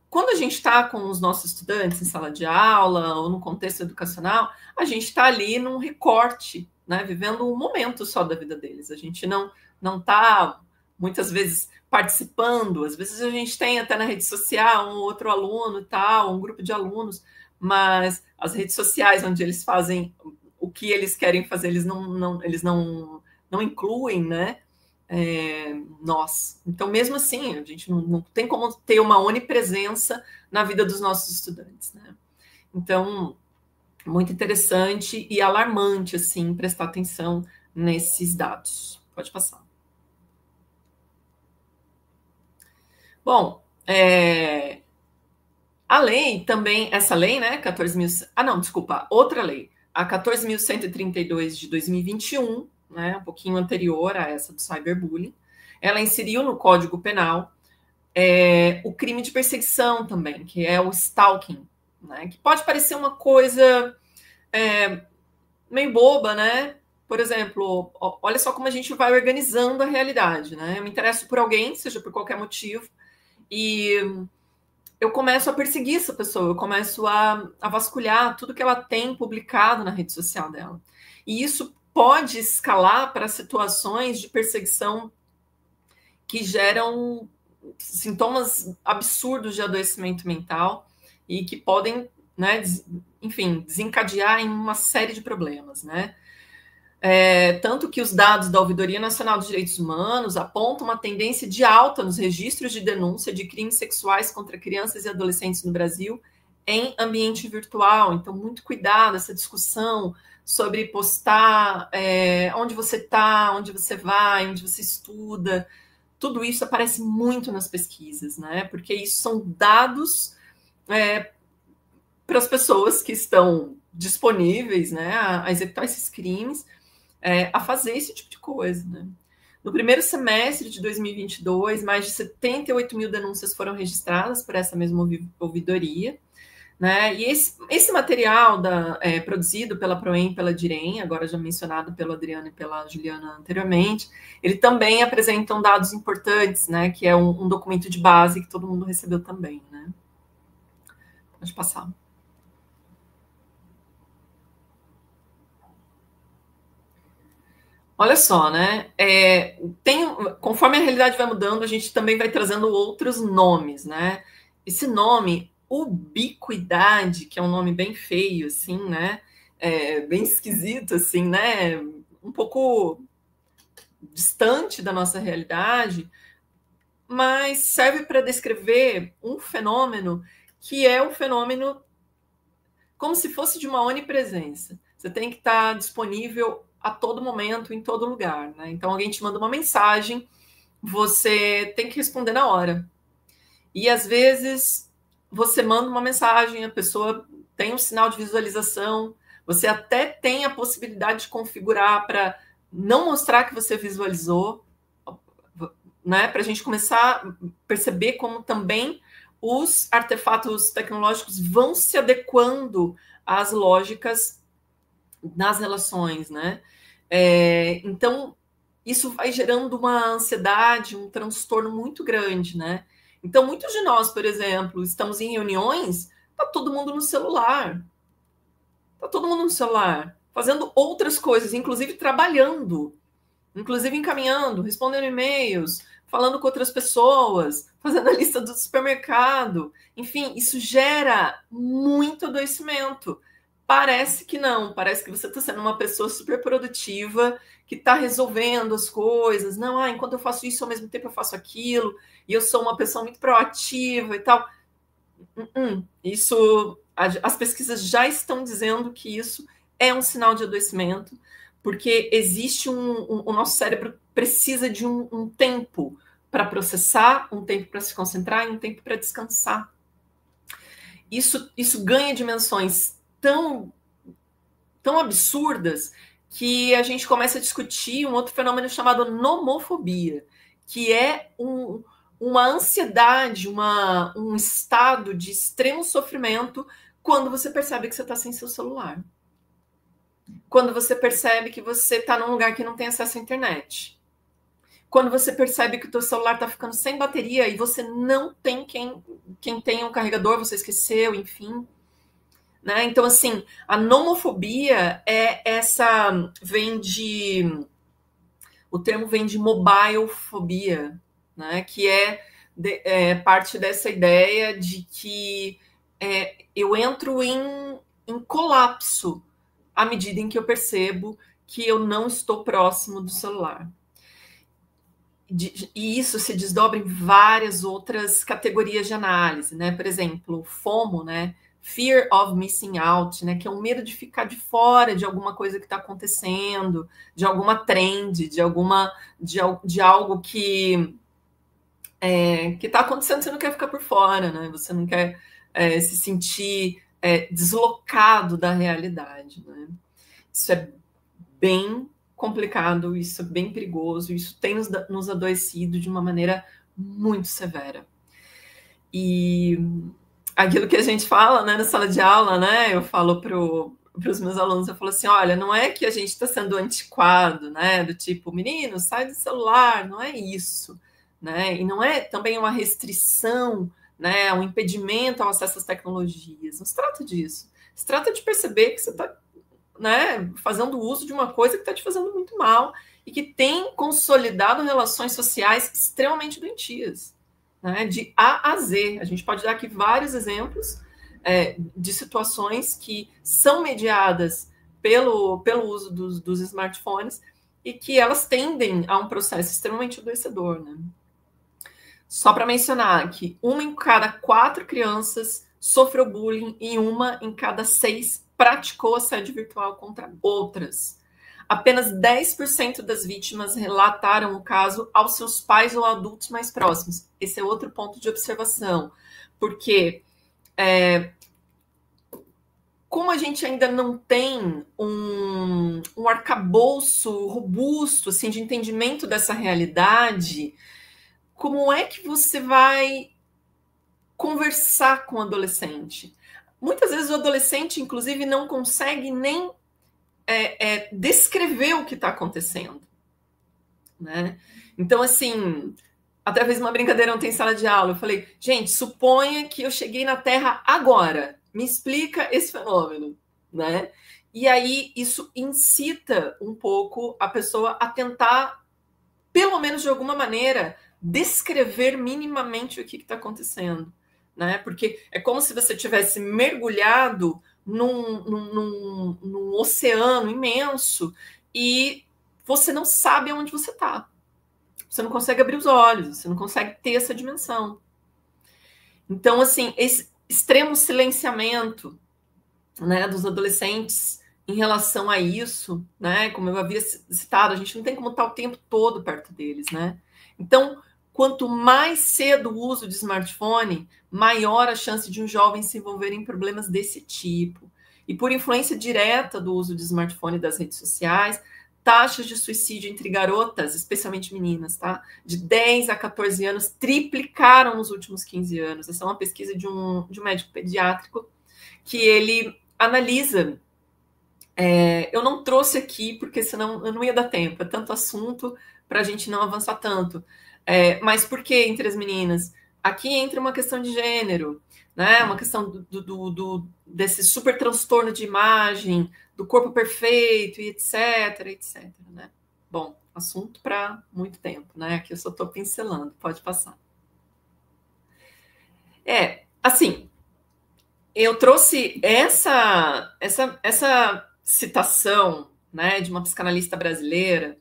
quando a gente está com os nossos estudantes em sala de aula ou no contexto educacional, a gente está ali num recorte, né, vivendo um momento só da vida deles. A gente não está, muitas vezes, participando. Às vezes a gente tem até na rede social um outro aluno e tal, um grupo de alunos, mas as redes sociais onde eles fazem o que eles querem fazer, eles não incluem, né? Nós. Então, mesmo assim, a gente não tem como ter uma onipresença na vida dos nossos estudantes, né? Então, muito interessante e alarmante, assim, prestar atenção nesses dados. Pode passar. Bom, a lei também, essa lei, né, 14.000... Ah, não, desculpa, outra lei, a 14.132 de 2021, né, um pouquinho anterior a essa do cyberbullying, ela inseriu no Código Penal o crime de perseguição também, que é o stalking, né, que pode parecer uma coisa meio boba, né? Por exemplo, olha só como a gente vai organizando a realidade, né? Eu me interesso por alguém, seja por qualquer motivo, e eu começo a perseguir essa pessoa, eu começo a vasculhar tudo que ela tem publicado na rede social dela. E isso pode escalar para situações de perseguição que geram sintomas absurdos de adoecimento mental e que podem, né, enfim, desencadear em uma série de problemas, né? Tanto que os dados da Ouvidoria Nacional dos Direitos Humanos apontam uma tendência de alta nos registros de denúncia de crimes sexuais contra crianças e adolescentes no Brasil em ambiente virtual. Então, muito cuidado, essa discussão sobre postar onde você está, onde você vai, onde você estuda. Tudo isso aparece muito nas pesquisas, né? Porque isso são dados para as pessoas que estão disponíveis, né, a executar esses crimes, a fazer esse tipo de coisa, né? No primeiro semestre de 2022, mais de 78 mil denúncias foram registradas por essa mesma ouvidoria, né? E esse material produzido pela Proem e pela Direm, agora já mencionado pelo Adriano e pela Juliana anteriormente, ele também apresenta dados importantes, né? Que é um documento de base que todo mundo recebeu também, né? Pode passar. Olha só, né? Conforme a realidade vai mudando, a gente também vai trazendo outros nomes, né? Esse nome, ubiquidade, que é um nome bem feio, assim, né? Bem esquisito, assim, né? Um pouco distante da nossa realidade, mas serve para descrever um fenômeno que é um fenômeno como se fosse de uma onipresença. Você tem que estar disponível a todo momento, em todo lugar, né? Então, alguém te manda uma mensagem, você tem que responder na hora. E, às vezes, você manda uma mensagem, a pessoa tem um sinal de visualização, você até tem a possibilidade de configurar para não mostrar que você visualizou, né? Para a gente começar a perceber como também os artefatos tecnológicos vão se adequando às lógicas nas relações, né? Então, isso vai gerando uma ansiedade, um transtorno muito grande, né? Então, muitos de nós, por exemplo, estamos em reuniões, tá todo mundo no celular. Tá todo mundo no celular, fazendo outras coisas, inclusive trabalhando, inclusive encaminhando, respondendo e-mails, falando com outras pessoas, fazendo a lista do supermercado. Enfim, isso gera muito adoecimento. Parece que não, parece que você está sendo uma pessoa super produtiva, que está resolvendo as coisas. Não, enquanto eu faço isso, ao mesmo tempo eu faço aquilo, e eu sou uma pessoa muito proativa e tal. Isso, as pesquisas já estão dizendo que isso é um sinal de adoecimento, porque existe o nosso cérebro precisa de um tempo para processar, um tempo para se concentrar e um tempo para descansar. Isso ganha dimensões tão absurdas que a gente começa a discutir um outro fenômeno chamado nomofobia, que é uma ansiedade, um estado de extremo sofrimento quando você percebe que você está sem seu celular. Quando você percebe que você está num lugar que não tem acesso à internet. Quando você percebe que o teu celular está ficando sem bateria e você não tem quem tenha um carregador, você esqueceu, enfim. Né? Então, assim, a nomofobia o termo vem de mobilefobia, né? Que é parte dessa ideia de que eu entro em colapso à medida em que eu percebo que eu não estou próximo do celular. E isso se desdobra em várias outras categorias de análise, né? Por exemplo, FOMO, né? Fear of missing out, né? Que é o medo de ficar de fora de alguma coisa que está acontecendo, de alguma trend, de algo que está acontecendo, você não quer ficar por fora, né? Você não quer se sentir deslocado da realidade, né? Isso é bem complicado, isso é bem perigoso, isso tem nos adoecido de uma maneira muito severa. E aquilo que a gente fala, né, na sala de aula, né, eu falo para os meus alunos, eu falo assim, olha, não é que a gente está sendo antiquado, né, do tipo, menino, sai do celular, não é isso, né, e não é também uma restrição, né, um impedimento ao acesso às tecnologias, não se trata disso, se trata de perceber que você está, né, fazendo uso de uma coisa que está te fazendo muito mal e que tem consolidado relações sociais extremamente doentias, né, de A a Z. A gente pode dar aqui vários exemplos de situações que são mediadas pelo uso dos smartphones e que elas tendem a um processo extremamente adoecedor, né? Só para mencionar que 1 em cada 4 crianças sofreu bullying e 1 em cada 6 praticou assédio virtual contra outras. Apenas 10% das vítimas relataram o caso aos seus pais ou adultos mais próximos. Esse é outro ponto de observação, porque como a gente ainda não tem um arcabouço robusto assim, de entendimento dessa realidade, como é que você vai conversar com o adolescente? Muitas vezes o adolescente, inclusive, não consegue nem descrever o que está acontecendo, né? Então, assim, através de uma brincadeira ontem em sala de aula, eu falei, gente, suponha que eu cheguei na Terra agora, me explica esse fenômeno, né? E aí isso incita um pouco a pessoa a tentar, pelo menos de alguma maneira, descrever minimamente o que está acontecendo, né? Porque é como se você tivesse mergulhado num oceano imenso e você não sabe onde você está. Você não consegue abrir os olhos, você não consegue ter essa dimensão. Então, assim, esse extremo silenciamento, né, dos adolescentes em relação a isso, né? Como eu havia citado, a gente não tem como estar o tempo todo perto deles, né? Então, quanto mais cedo o uso de smartphone, maior a chance de um jovem se envolver em problemas desse tipo. E por influência direta do uso de smartphone e das redes sociais, taxas de suicídio entre garotas, especialmente meninas, tá? De 10 a 14 anos, triplicaram nos últimos 15 anos. Essa é uma pesquisa de um médico pediátrico que ele analisa. Eu não trouxe aqui, porque senão eu não ia dar tempo. É tanto assunto para a gente não avançar tanto. Mas por que entre as meninas? Aqui entra uma questão de gênero, né? Uma questão desse super transtorno de imagem, do corpo perfeito, e etc, etc, né? Bom, assunto para muito tempo, né? Aqui eu só estou pincelando, pode passar. Assim, eu trouxe essa citação, né, de uma psicanalista brasileira,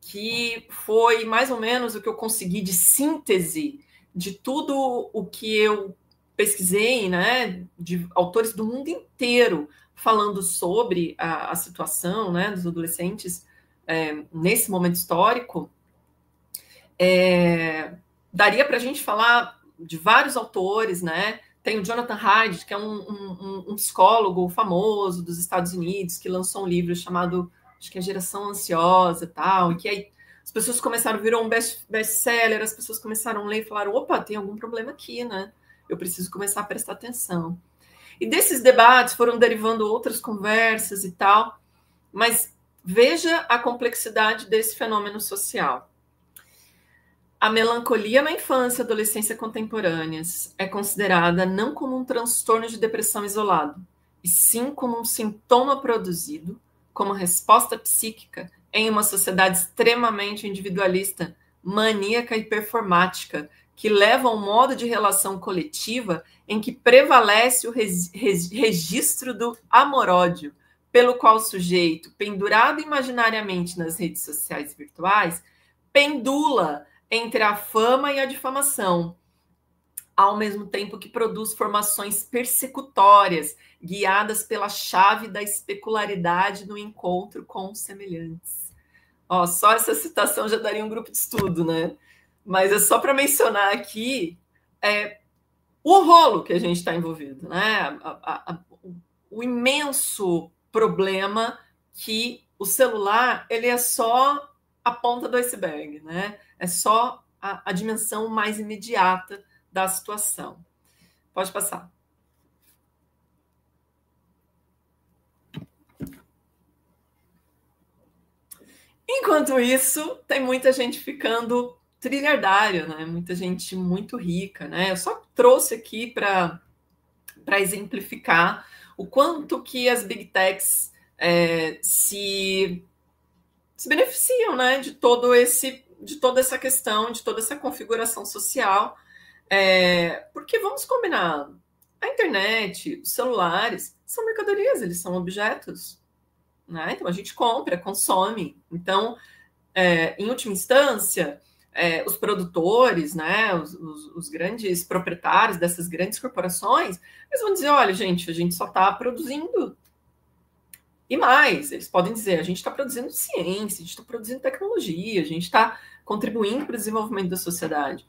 que foi mais ou menos o que eu consegui de síntese de tudo o que eu pesquisei, né, de autores do mundo inteiro falando sobre a situação, né, dos adolescentes nesse momento histórico. Daria para a gente falar de vários autores, né? Tem o Jonathan Haidt, que é um psicólogo famoso dos Estados Unidos, que lançou um livro chamado, acho que é Geração Ansiosa e tal, e que aí as pessoas começaram, virou um best-seller, as pessoas começaram a ler e falaram, opa, tem algum problema aqui, né? Eu preciso começar a prestar atenção. E desses debates foram derivando outras conversas e tal, mas veja a complexidade desse fenômeno social. A melancolia na infância e adolescência contemporâneas é considerada não como um transtorno de depressão isolado, e sim como um sintoma produzido como resposta psíquica em uma sociedade extremamente individualista, maníaca e performática, que leva a um modo de relação coletiva em que prevalece o registro do amor-ódio, pelo qual o sujeito, pendurado imaginariamente nas redes sociais virtuais, pendula entre a fama e a difamação, ao mesmo tempo que produz formações persecutórias, guiadas pela chave da especularidade no encontro com os semelhantes. Só essa citação já daria um grupo de estudo, né? Mas é só para mencionar aqui o rolo que a gente está envolvido, né? O imenso problema que o celular ele é só a ponta do iceberg, né? É só a dimensão mais imediata da situação. Pode passar. Enquanto isso, tem muita gente ficando trilhardária, né? Muita gente muito rica, né? Eu só trouxe aqui para exemplificar o quanto que as big techs se beneficiam, né, de toda essa questão, de toda essa configuração social, porque vamos combinar, a internet, os celulares são mercadorias, eles são objetos, né? Então a gente compra, consome. Então, em última instância, os produtores, né, os grandes proprietários dessas grandes corporações, eles vão dizer, olha, gente, a gente só está produzindo. E mais, eles podem dizer, a gente está produzindo ciência, a gente está produzindo tecnologia, a gente está contribuindo para o desenvolvimento da sociedade.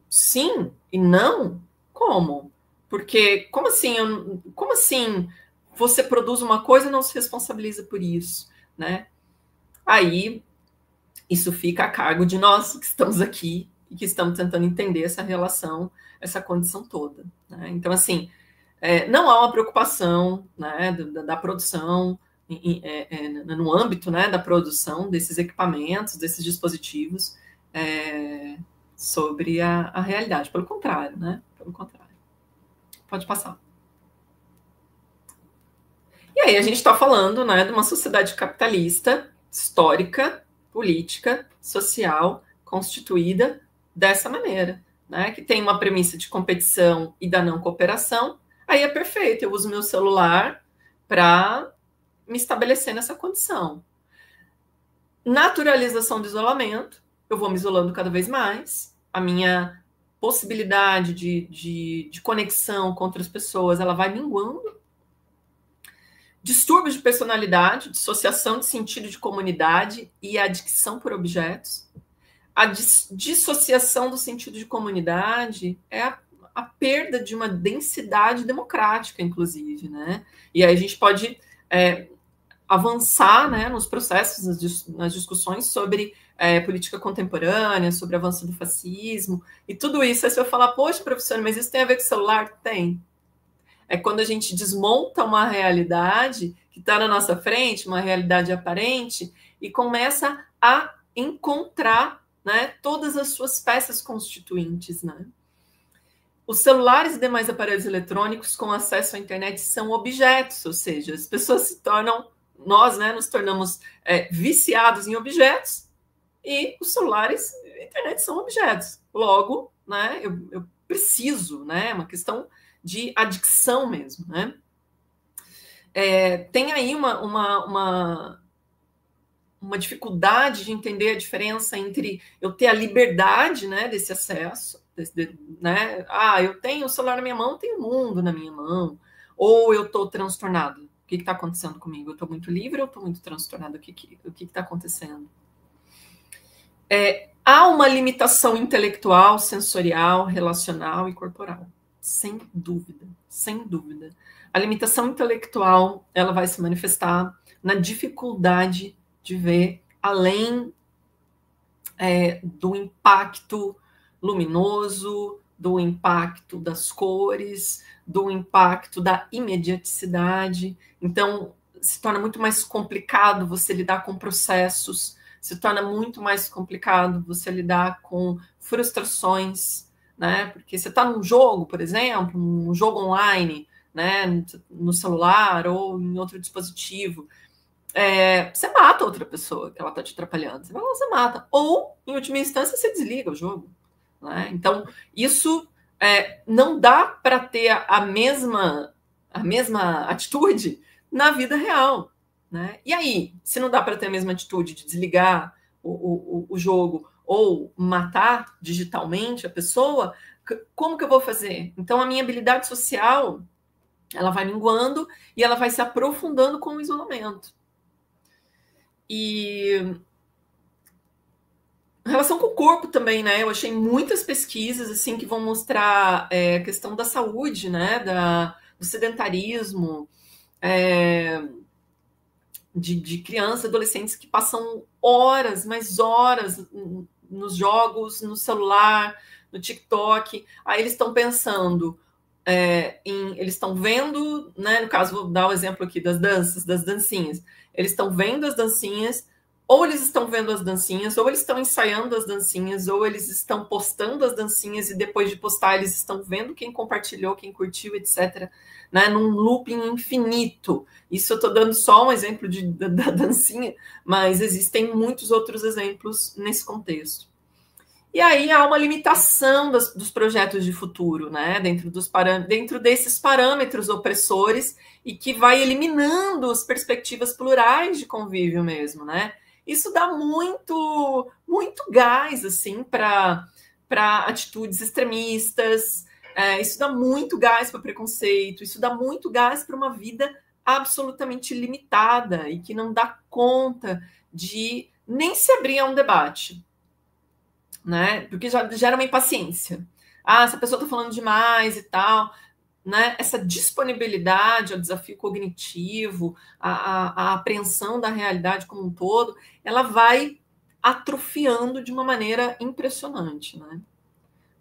Sim e não? Como? Porque, como assim você produz uma coisa e não se responsabiliza por isso, né? Aí, isso fica a cargo de nós que estamos aqui e que estamos tentando entender essa relação, essa condição toda, né? Então, assim, não há uma preocupação, né, da produção, no âmbito, né, da produção desses equipamentos, desses dispositivos, sobre a realidade. Pelo contrário, né? Pelo contrário. Pode passar. E aí a gente está falando, né, de uma sociedade capitalista, histórica, política, social, constituída dessa maneira, né, que tem uma premissa de competição e da não cooperação. Aí é perfeito, eu uso meu celular para me estabelecer nessa condição. Naturalização do isolamento, eu vou me isolando cada vez mais, a minha possibilidade de conexão com outras pessoas, ela vai minguando. distúrbios de personalidade, dissociação de sentido de comunidade e adicção por objetos. A dissociação do sentido de comunidade é a perda de uma densidade democrática, inclusive, né? E aí a gente pode avançar, né, nos processos, nas discussões sobre política contemporânea, sobre o avanço do fascismo, e tudo isso. Aí você vai falar, poxa, professora, mas isso tem a ver com o celular? Tem. É quando a gente desmonta uma realidade que está na nossa frente, uma realidade aparente, e começa a encontrar, né, todas as suas peças constituintes, né? Os celulares e demais aparelhos eletrônicos com acesso à internet são objetos, ou seja, as pessoas se tornam, nós, né, nos tornamos viciados em objetos, e os celulares e a internet são objetos. Logo, né, eu preciso, né, é uma questão de adicção mesmo, né? Tem aí uma dificuldade de entender a diferença entre eu ter a liberdade, né, desse acesso, né? Eu tenho o celular na minha mão, tenho o mundo na minha mão, ou eu estou transtornado. O que está acontecendo comigo? Eu estou muito livre ou estou muito transtornado? O que está acontecendo? Há uma limitação intelectual, sensorial, relacional e corporal. Sem dúvida, sem dúvida. A limitação intelectual, ela vai se manifestar na dificuldade de ver além do impacto luminoso, do impacto das cores, do impacto da imediaticidade. Então, se torna muito mais complicado você lidar com processos, se torna muito mais complicado você lidar com frustrações, né? Porque você está num jogo, por exemplo, um jogo online, né, no celular ou em outro dispositivo, você mata outra pessoa que ela está te atrapalhando. Você vai lá, você mata. Ou, em última instância, você desliga o jogo, né? Então, isso não dá para ter a mesma atitude na vida real, né? E aí, se não dá para ter a mesma atitude de desligar o jogo ou matar digitalmente a pessoa, como que eu vou fazer? Então, a minha habilidade social, ela vai minguando e ela vai se aprofundando com o isolamento. E em relação com o corpo também, né? Eu achei muitas pesquisas assim que vão mostrar a questão da saúde, né? Do sedentarismo, de crianças, adolescentes que passam horas, mais horas nos jogos, no celular, no TikTok. Aí eles estão pensando eles estão vendo, né? No caso, vou dar o exemplo aqui das danças, das dancinhas. Eles estão vendo as dancinhas, ou eles estão vendo as dancinhas, ou eles estão ensaiando as dancinhas, ou eles estão postando as dancinhas e depois de postar eles estão vendo quem compartilhou, quem curtiu, etc. Né? Num looping infinito. Isso eu estou dando só um exemplo da dancinha, mas existem muitos outros exemplos nesse contexto. E aí há uma limitação dos projetos de futuro, né? Dentro desses parâmetros opressores e que vai eliminando as perspectivas plurais de convívio mesmo, né? Isso dá muito gás assim para atitudes extremistas, isso dá muito gás para preconceito, isso dá muito gás para uma vida absolutamente limitada e que não dá conta de nem se abrir a um debate, né? Porque já gera uma impaciência. Essa pessoa está falando demais e tal, né? Essa disponibilidade ao desafio cognitivo, a apreensão da realidade como um todo, ela vai atrofiando de uma maneira impressionante, né?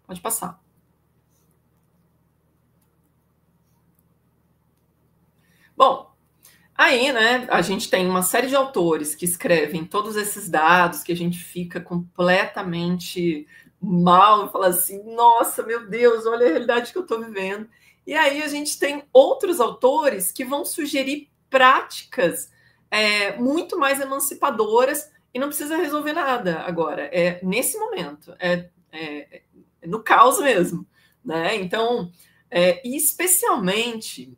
Pode passar. Bom, aí, né, a gente tem uma série de autores que escrevem todos esses dados que a gente fica completamente mal e fala assim, nossa, meu Deus, olha a realidade que eu estou vivendo. E aí a gente tem outros autores que vão sugerir práticas muito mais emancipadoras e não precisa resolver nada agora, nesse momento, no caos mesmo, né? Então, especialmente...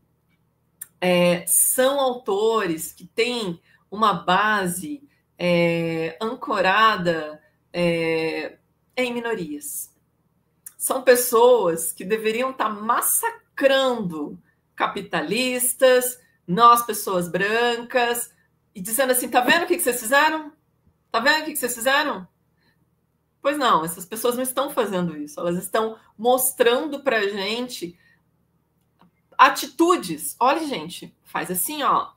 são autores que têm uma base ancorada em minorias. São pessoas que deveriam estar massacrando capitalistas, nós, pessoas brancas, e dizendo assim, tá vendo o que vocês fizeram? Tá vendo o que vocês fizeram? Pois não, essas pessoas não estão fazendo isso, elas estão mostrando pra gente atitudes. Olha, gente, faz assim, ó,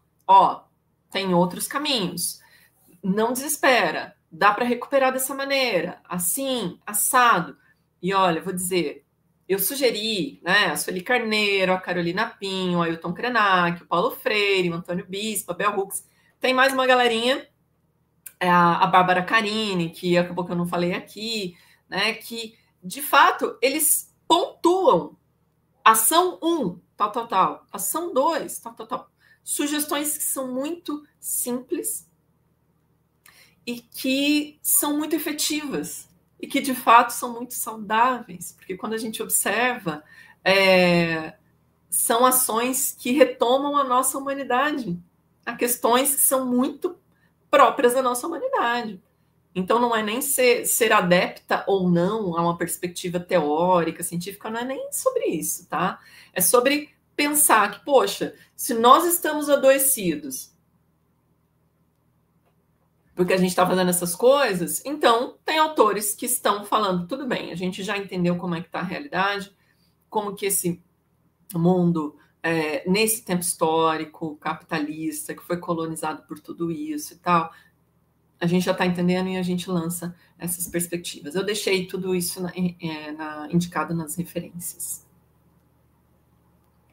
tem outros caminhos. Não desespera, dá para recuperar dessa maneira, assim, assado. E olha, vou dizer, eu sugeri, né, a Sueli Carneiro, a Carolina Pinho, o Ailton Krenak, o Paulo Freire, o Antônio Bispo, a Bel Hooks. Tem mais uma galerinha, a Bárbara Carini, que acabou que eu não falei aqui, né, que, de fato, eles pontuam ação 1, tal. Ação 2, tal. Sugestões que são muito simples e que são muito efetivas e que, de fato, são muito saudáveis. Porque quando a gente observa, são ações que retomam a nossa humanidade. Há questões que são muito próprias da nossa humanidade. Então, não é nem ser adepta ou não a uma perspectiva teórica, científica, não é nem sobre isso, tá? É sobre pensar que, poxa, se nós estamos adoecidos porque a gente está fazendo essas coisas, então tem autores que estão falando, tudo bem, a gente já entendeu como é que está a realidade, como que esse mundo, nesse tempo histórico, capitalista, que foi colonizado por tudo isso e tal, a gente já está entendendo e a gente lança essas perspectivas. Eu deixei tudo isso indicado nas referências.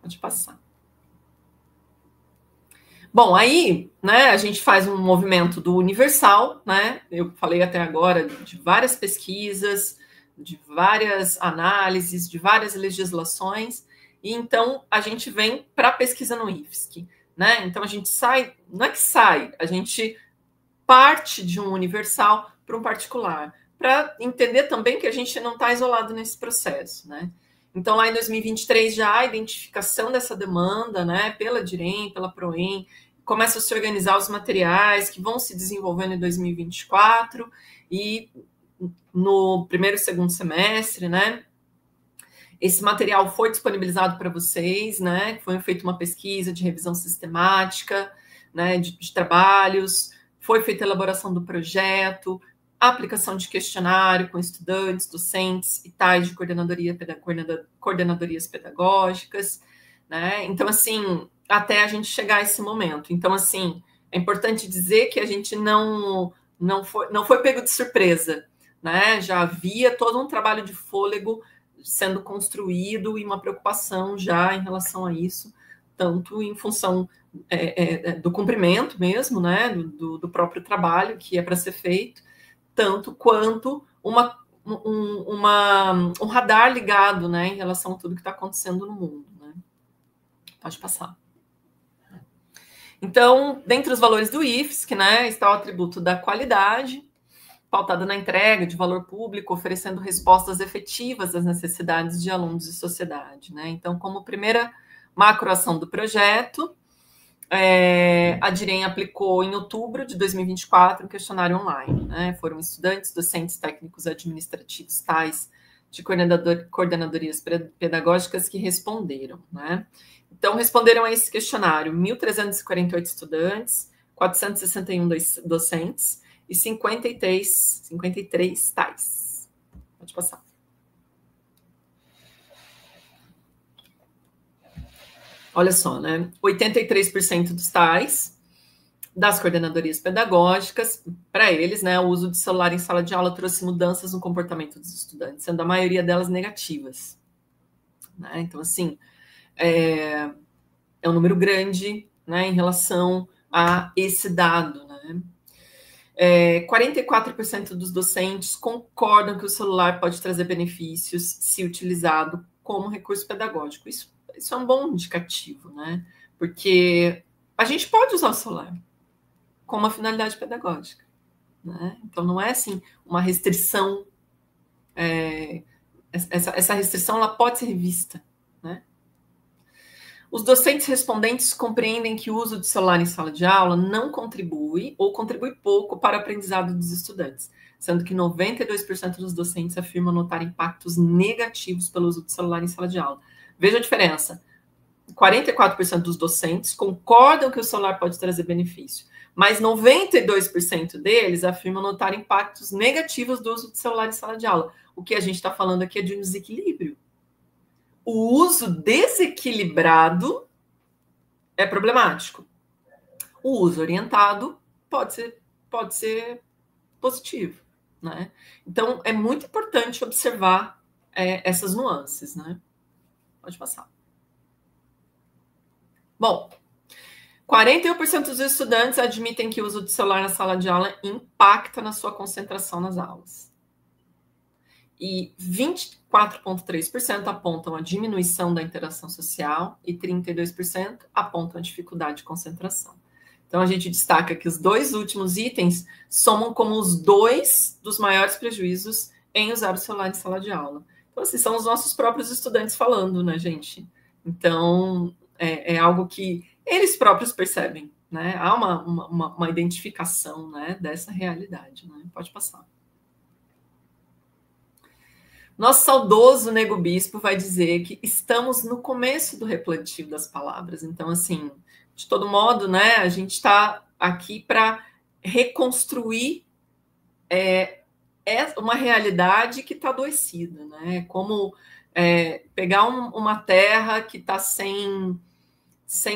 Pode passar. Bom, aí, né, a gente faz um movimento do universal, né? Eu falei até agora de várias pesquisas, de várias análises, de várias legislações, e então a gente vem para a pesquisa no IFSC, né? Então a gente sai, não é que sai, a gente parte de um universal para um particular, para entender também que a gente não está isolado nesse processo, né? Então, lá em 2023, já a identificação dessa demanda, né, pela DIREM, pela PROEM, começa a se organizar os materiais que vão se desenvolvendo em 2024 e no primeiro e segundo semestre, né, esse material foi disponibilizado para vocês, né, foi feita uma pesquisa de revisão sistemática, né, de trabalhos, foi feita a elaboração do projeto, a aplicação de questionário com estudantes, docentes e tais de coordenadorias pedagógicas, né? Então, assim, até a gente chegar a esse momento. Então, assim, é importante dizer que a gente não foi pego de surpresa, né? Já havia todo um trabalho de fôlego sendo construído e uma preocupação já em relação a isso, tanto em função do cumprimento mesmo, né? Do próprio trabalho que é para ser feito, tanto quanto um radar ligado, né, em relação a tudo que está acontecendo no mundo, né? Pode passar. Então, dentre os valores do IFSC, né, está o atributo da qualidade, pautada na entrega de valor público, oferecendo respostas efetivas às necessidades de alunos e sociedade, né? Então, como primeira macroação do projeto, a DIREM aplicou em outubro de 2024 um questionário online, né? Foram estudantes, docentes, técnicos administrativos, tais de coordenadorias pedagógicas que responderam, né? Então, responderam a esse questionário 1.348 estudantes, 461 docentes e 53 tais. Pode passar. Olha só, né? 83% dos tais das coordenadorias pedagógicas, para eles, né, o uso de celular em sala de aula trouxe mudanças no comportamento dos estudantes, sendo a maioria delas negativas, né? Então, assim, é um número grande, né, em relação a esse dado, né? 44% dos docentes concordam que o celular pode trazer benefícios se utilizado como recurso pedagógico. Isso é um bom indicativo, né? Porque a gente pode usar o celular com uma finalidade pedagógica, né? Então, não é, assim, uma restrição. Essa restrição, ela pode ser revista, né? Os docentes respondentes compreendem que o uso do celular em sala de aula não contribui ou contribui pouco para o aprendizado dos estudantes, sendo que 92% dos docentes afirmam notar impactos negativos pelo uso do celular em sala de aula. Veja a diferença. 44% dos docentes concordam que o celular pode trazer benefício, mas 92% deles afirmam notar impactos negativos do uso do celular em sala de aula. O que a gente está falando aqui é de um desequilíbrio. O uso desequilibrado é problemático. O uso orientado pode ser positivo, né? Então, é muito importante observar essas nuances, né? Pode passar. Bom, 41% dos estudantes admitem que o uso do celular na sala de aula impacta na sua concentração nas aulas. E 24,3% apontam a diminuição da interação social e 32% apontam a dificuldade de concentração. Então, a gente destaca que os dois últimos itens somam como os dois dos maiores prejuízos em usar o celular em sala de aula. Então, assim, são os nossos próprios estudantes falando, né, gente? Então, é algo que eles próprios percebem, né? Há uma identificação, né, dessa realidade, né? Pode passar. Nosso saudoso Nego Bispo vai dizer que estamos no começo do replantio das palavras. Então, assim, de todo modo, né, a gente está aqui para reconstruir uma realidade que está adoecida, né? Como pegar uma terra que está sem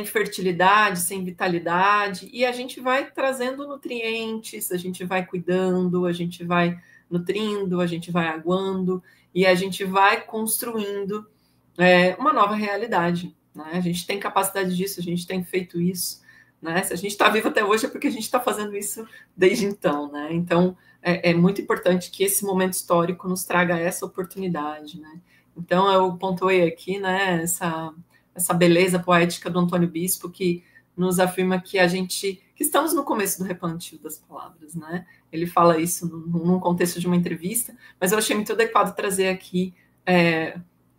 fertilidade, sem vitalidade, e a gente vai trazendo nutrientes, a gente vai cuidando, a gente vai nutrindo, a gente vai aguando, e a gente vai construindo uma nova realidade, né? A gente tem capacidade disso, a gente tem feito isso, né? Se a gente está vivo até hoje é porque a gente está fazendo isso desde então, né? Então, é muito importante que esse momento histórico nos traga essa oportunidade, né? Então, eu pontuei aqui, né, essa beleza poética do Antônio Bispo, que nos afirma que que estamos no começo do replantio das palavras, né? Ele fala isso num contexto de uma entrevista, mas eu achei muito adequado trazer aqui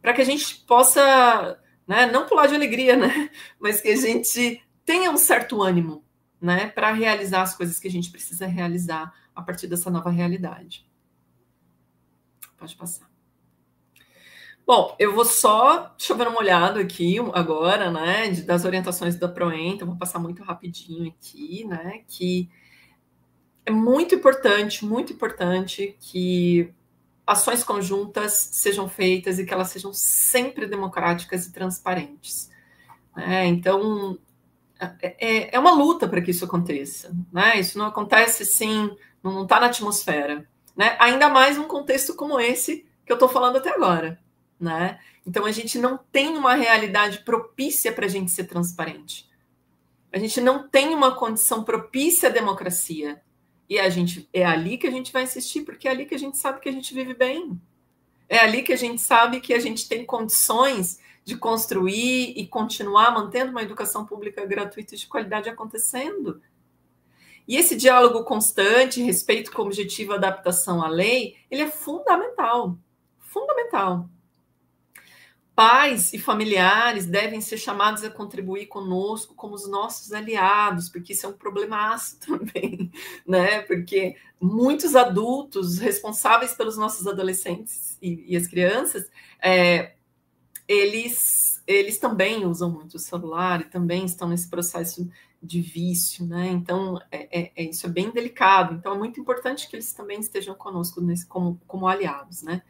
para que a gente possa, né, não pular de alegria, né? Mas que a gente tenha um certo ânimo, né, para realizar as coisas que a gente precisa realizar a partir dessa nova realidade. Pode passar. Bom, eu vou só chover uma olhada aqui agora, né, das orientações da PROEM, então vou passar muito rapidinho aqui, né, que é muito importante que ações conjuntas sejam feitas e que elas sejam sempre democráticas e transparentes, né? Então, é uma luta para que isso aconteça, né? Isso não acontece assim, não está na atmosfera, né? Ainda mais num contexto como esse que eu estou falando até agora, né? Então, a gente não tem uma realidade propícia para a gente ser transparente. A gente não tem uma condição propícia à democracia. E é ali que a gente vai insistir, porque é ali que a gente sabe que a gente vive bem. É ali que a gente sabe que a gente tem condições de construir e continuar mantendo uma educação pública gratuita e de qualidade acontecendo. E esse diálogo constante, respeito com o objetivo adaptação à lei, ele é fundamental. Fundamental. Pais e familiares devem ser chamados a contribuir conosco como os nossos aliados, porque isso é um problemaço também, né? Porque muitos adultos responsáveis pelos nossos adolescentes e as crianças, eles também usam muito o celular e também estão nesse processo de vício, né? Então, isso é bem delicado. Então, é muito importante que eles também estejam conosco como aliados, né?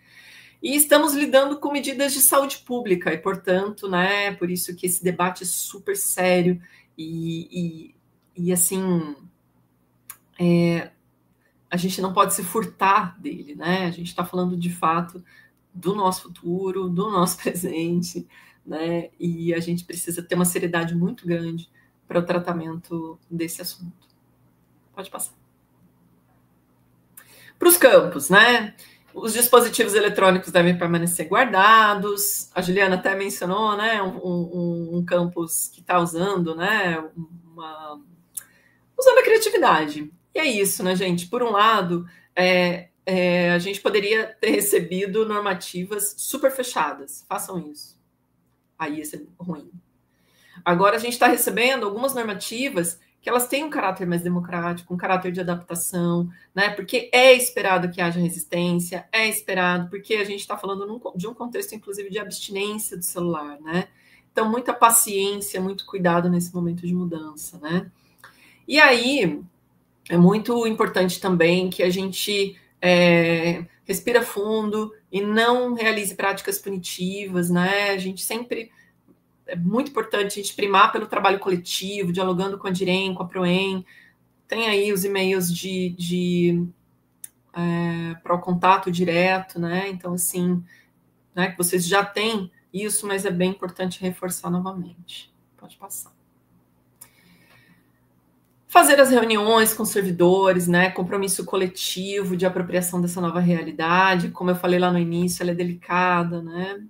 E estamos lidando com medidas de saúde pública e, portanto, né, por isso que esse debate é super sério e assim, a gente não pode se furtar dele, né? A gente está falando, de fato, do nosso futuro, do nosso presente, né? E a gente precisa ter uma seriedade muito grande para o tratamento desse assunto. Pode passar. Para os campos, né? Os dispositivos eletrônicos devem permanecer guardados. A Juliana até mencionou, né, um campus que está usando, né, usando a criatividade. E é isso, né, gente? Por um lado, a gente poderia ter recebido normativas super fechadas. Façam isso. Aí ia ser ruim. Agora a gente está recebendo algumas normativas que elas têm um caráter mais democrático, um caráter de adaptação, né? Porque é esperado que haja resistência, é esperado, porque a gente está falando de um contexto, inclusive, de abstinência do celular, né? Então, muita paciência, muito cuidado nesse momento de mudança, né? E aí, é muito importante também que a gente respira fundo e não realize práticas punitivas, né? A gente sempre... É muito importante a gente primar pelo trabalho coletivo, dialogando com a DIREM, com a PROEM. Tem aí os e-mails para o contato direto, né? Então, assim, né, que vocês já têm isso, mas é bem importante reforçar novamente. Pode passar. Fazer as reuniões com servidores, né? Compromisso coletivo de apropriação dessa nova realidade. Como eu falei lá no início, ela é delicada, né?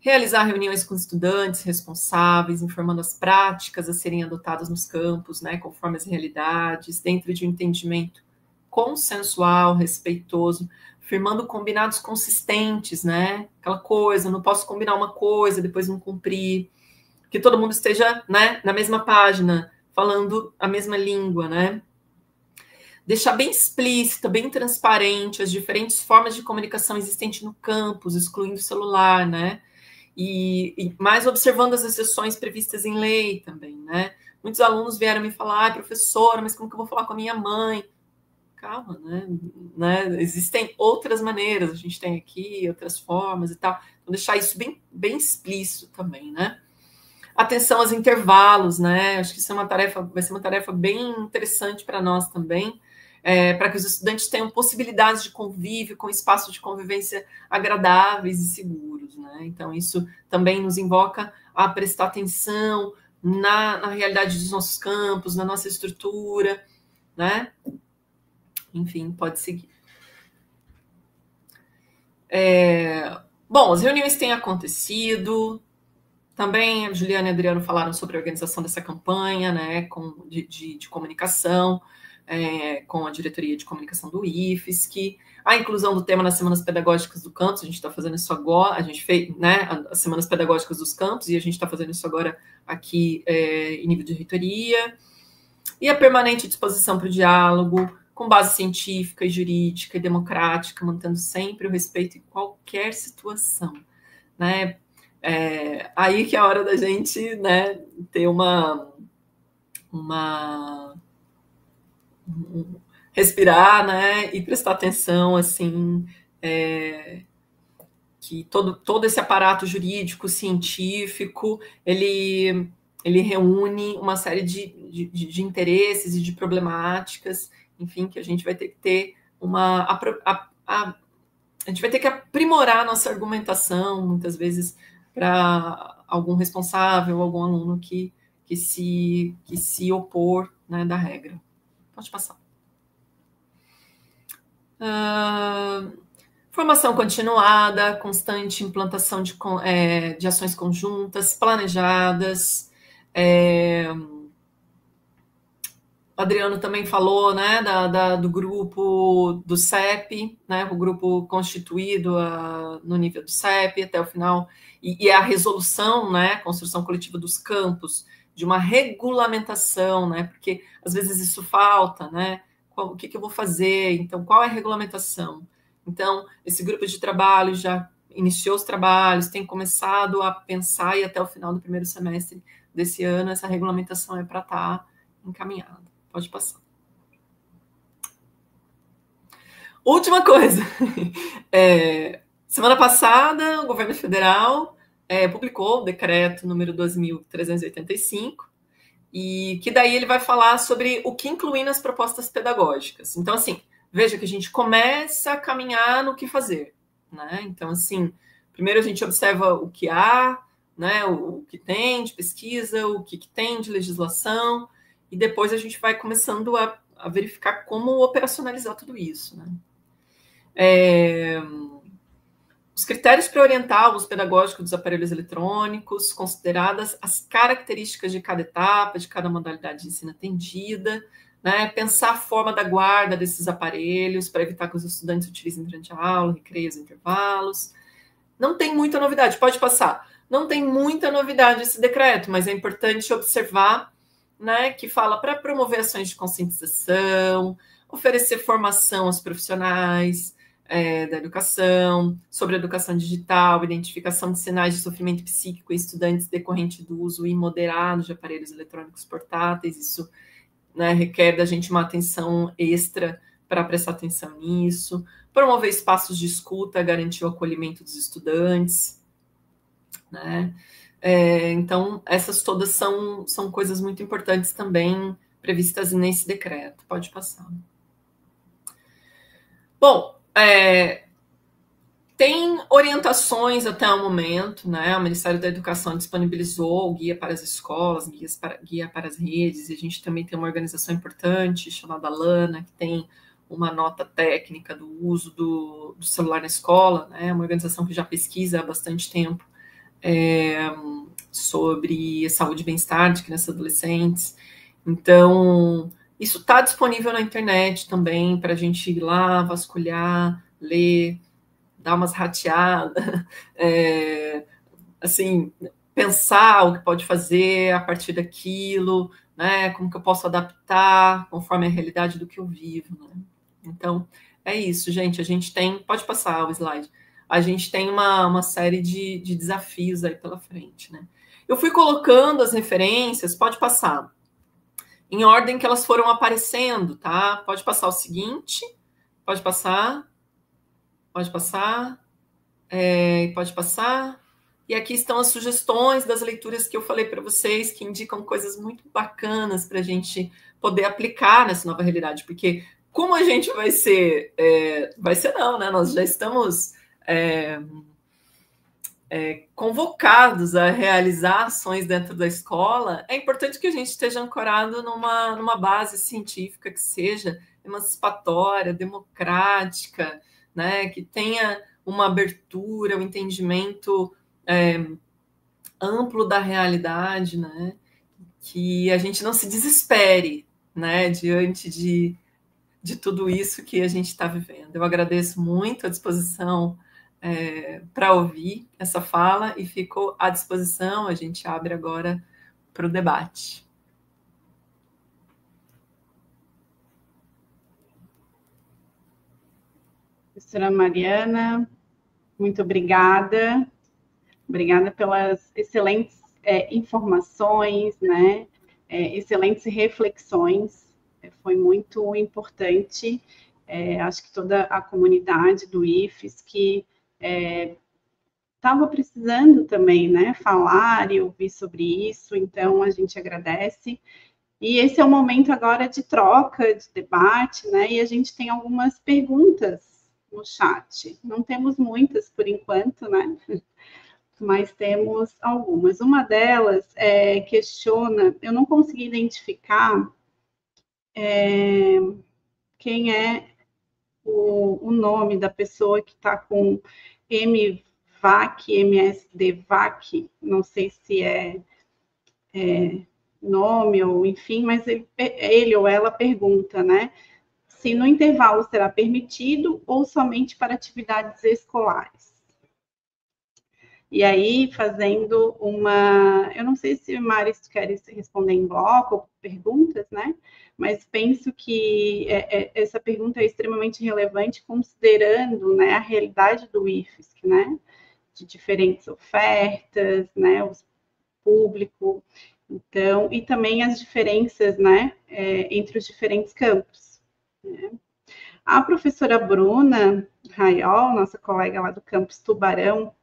Realizar reuniões com estudantes responsáveis, informando as práticas a serem adotadas nos campos, né, conforme as realidades, dentro de um entendimento consensual, respeitoso, firmando combinados consistentes, né, aquela coisa, não posso combinar uma coisa, depois não cumprir, que todo mundo esteja, né, na mesma página, falando a mesma língua, né. Deixar bem explícita, bem transparente as diferentes formas de comunicação existentes no campus, excluindo o celular, né, e mais observando as exceções previstas em lei também, né? Muitos alunos vieram me falar, professora, mas como que eu vou falar com a minha mãe? Calma, né? Existem outras maneiras, a gente tem aqui outras formas e tal. Então, deixar isso bem, bem explícito também, né? Atenção aos intervalos, né? Acho que isso vai ser uma tarefa bem interessante para nós também, para que os estudantes tenham possibilidades de convívio com espaços de convivência agradáveis e seguros, né? Então, isso também nos invoca a prestar atenção na realidade dos nossos campos, na nossa estrutura, né? Enfim, pode seguir. Bom, as reuniões têm acontecido. Também a Juliana e a Adriano falaram sobre a organização dessa campanha, né, de comunicação, com a diretoria de comunicação do IFSC, a inclusão do tema nas semanas pedagógicas do campus, a gente está fazendo isso agora, a gente fez, né, as semanas pedagógicas dos campus, e a gente está fazendo isso agora aqui em nível de reitoria, e a permanente disposição para o diálogo, com base científica e jurídica e democrática, mantendo sempre o respeito em qualquer situação, né. Aí que é a hora da gente, né, ter respirar, né, e prestar atenção, assim, que todo esse aparato jurídico, científico, ele reúne uma série de interesses e de problemáticas, enfim, que a gente vai ter que ter a gente vai ter que aprimorar a nossa argumentação, muitas vezes, para algum responsável, algum aluno que se opor, né, da regra. Pode passar. Formação continuada, constante implantação de ações conjuntas, planejadas. O Adriano também falou, né, do grupo do CEP, né, o grupo constituído no nível do CEP até o final, e a resolução, né, construção coletiva dos campos, de uma regulamentação, né, porque às vezes isso falta, né, o que eu vou fazer, então qual é a regulamentação? Então, esse grupo de trabalho já iniciou os trabalhos, tem começado a pensar, e até o final do primeiro semestre desse ano, essa regulamentação é para estar encaminhada. Pode passar. Última coisa. Semana passada, o governo federal publicou o decreto número 2.385, e que daí ele vai falar sobre o que incluir nas propostas pedagógicas. Então, assim, veja que a gente começa a caminhar no que fazer, né? Então, assim, primeiro a gente observa o que há, né, o que tem de pesquisa, o que tem de legislação, e depois a gente vai começando a verificar como operacionalizar tudo isso, né? Os critérios para orientar o uso pedagógico dos aparelhos eletrônicos, consideradas as características de cada etapa, de cada modalidade de ensino atendida, né? Pensar a forma da guarda desses aparelhos para evitar que os estudantes utilizem durante a aula, recreios, intervalos. Não tem muita novidade, pode passar. Não tem muita novidade esse decreto, mas é importante observar, né, que fala para promover ações de conscientização, oferecer formação aos profissionais, da educação, sobre educação digital, identificação de sinais de sofrimento psíquico em estudantes decorrente do uso imoderado de aparelhos eletrônicos portáteis. Isso, né, requer da gente uma atenção extra para prestar atenção nisso. Promover espaços de escuta, garantir o acolhimento dos estudantes, né? Então, essas todas são coisas muito importantes também previstas nesse decreto. Pode passar. Bom, tem orientações até o momento, né? O Ministério da Educação disponibilizou o guia para as escolas, guia para as redes, e a gente também tem uma organização importante chamada Lana, que tem uma nota técnica do uso do celular na escola, né? Uma organização que já pesquisa há bastante tempo sobre saúde e bem-estar de crianças e adolescentes. Então, isso está disponível na internet também, para a gente ir lá, vasculhar, ler, dar umas rateadas, assim, pensar o que pode fazer a partir daquilo, né? Como que eu posso adaptar conforme a realidade do que eu vivo, né? Então, é isso, gente. A gente tem... Pode passar o slide. A gente tem uma série de desafios aí pela frente, né? Eu fui colocando as referências, pode passar, em ordem que elas foram aparecendo, tá? Pode passar o seguinte, pode passar, pode passar, pode passar. E aqui estão as sugestões das leituras que eu falei para vocês, que indicam coisas muito bacanas para a gente poder aplicar nessa nova realidade, porque como a gente vai ser não, né? Nós já estamos convocados a realizar ações dentro da escola, é importante que a gente esteja ancorado numa base científica que seja emancipatória, democrática, né, que tenha uma abertura, um entendimento amplo da realidade, né, que a gente não se desespere, né, diante de tudo isso que a gente está vivendo. Eu agradeço muito a disposição para ouvir essa fala e fico à disposição. A gente abre agora para o debate. Professora Mariana, muito obrigada. Obrigada pelas excelentes informações, né? Excelentes reflexões. Foi muito importante. Acho que toda a comunidade do IFES que estava precisando também, né, falar e ouvir sobre isso, então a gente agradece. E esse é o momento agora de troca, de debate, né, e a gente tem algumas perguntas no chat. Não temos muitas por enquanto, né, mas temos algumas. Uma delas questiona, eu não consegui identificar quem é o nome da pessoa que está com MVAC, MSDVAC, não sei se é nome ou enfim, mas ele ou ela pergunta, né? Se no intervalo será permitido ou somente para atividades escolares. E aí, fazendo uma... Eu não sei se, Mari, se tu queres responder em bloco ou perguntas, né? Mas penso que essa pergunta é extremamente relevante, considerando, né, a realidade do IFSC, né? De diferentes ofertas, né? O público, então, e também as diferenças, né? Entre os diferentes campos, né? A professora Bruna Raiol, nossa colega lá do campus Tubarão,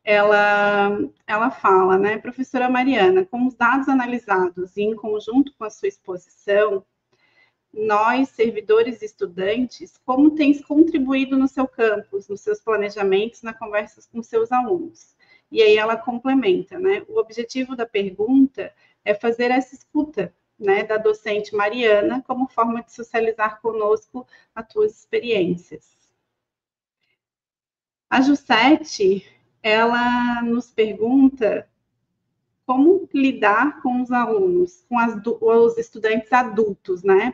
ela fala, né, professora Mariana, com os dados analisados e em conjunto com a sua exposição, nós, servidores e estudantes, como tens contribuído no seu campus, nos seus planejamentos, na conversa com seus alunos? E aí ela complementa, né, o objetivo da pergunta é fazer essa escuta, né, da docente Mariana, como forma de socializar conosco as tuas experiências. A Jussete, ela nos pergunta como lidar com os alunos, com os estudantes adultos, né?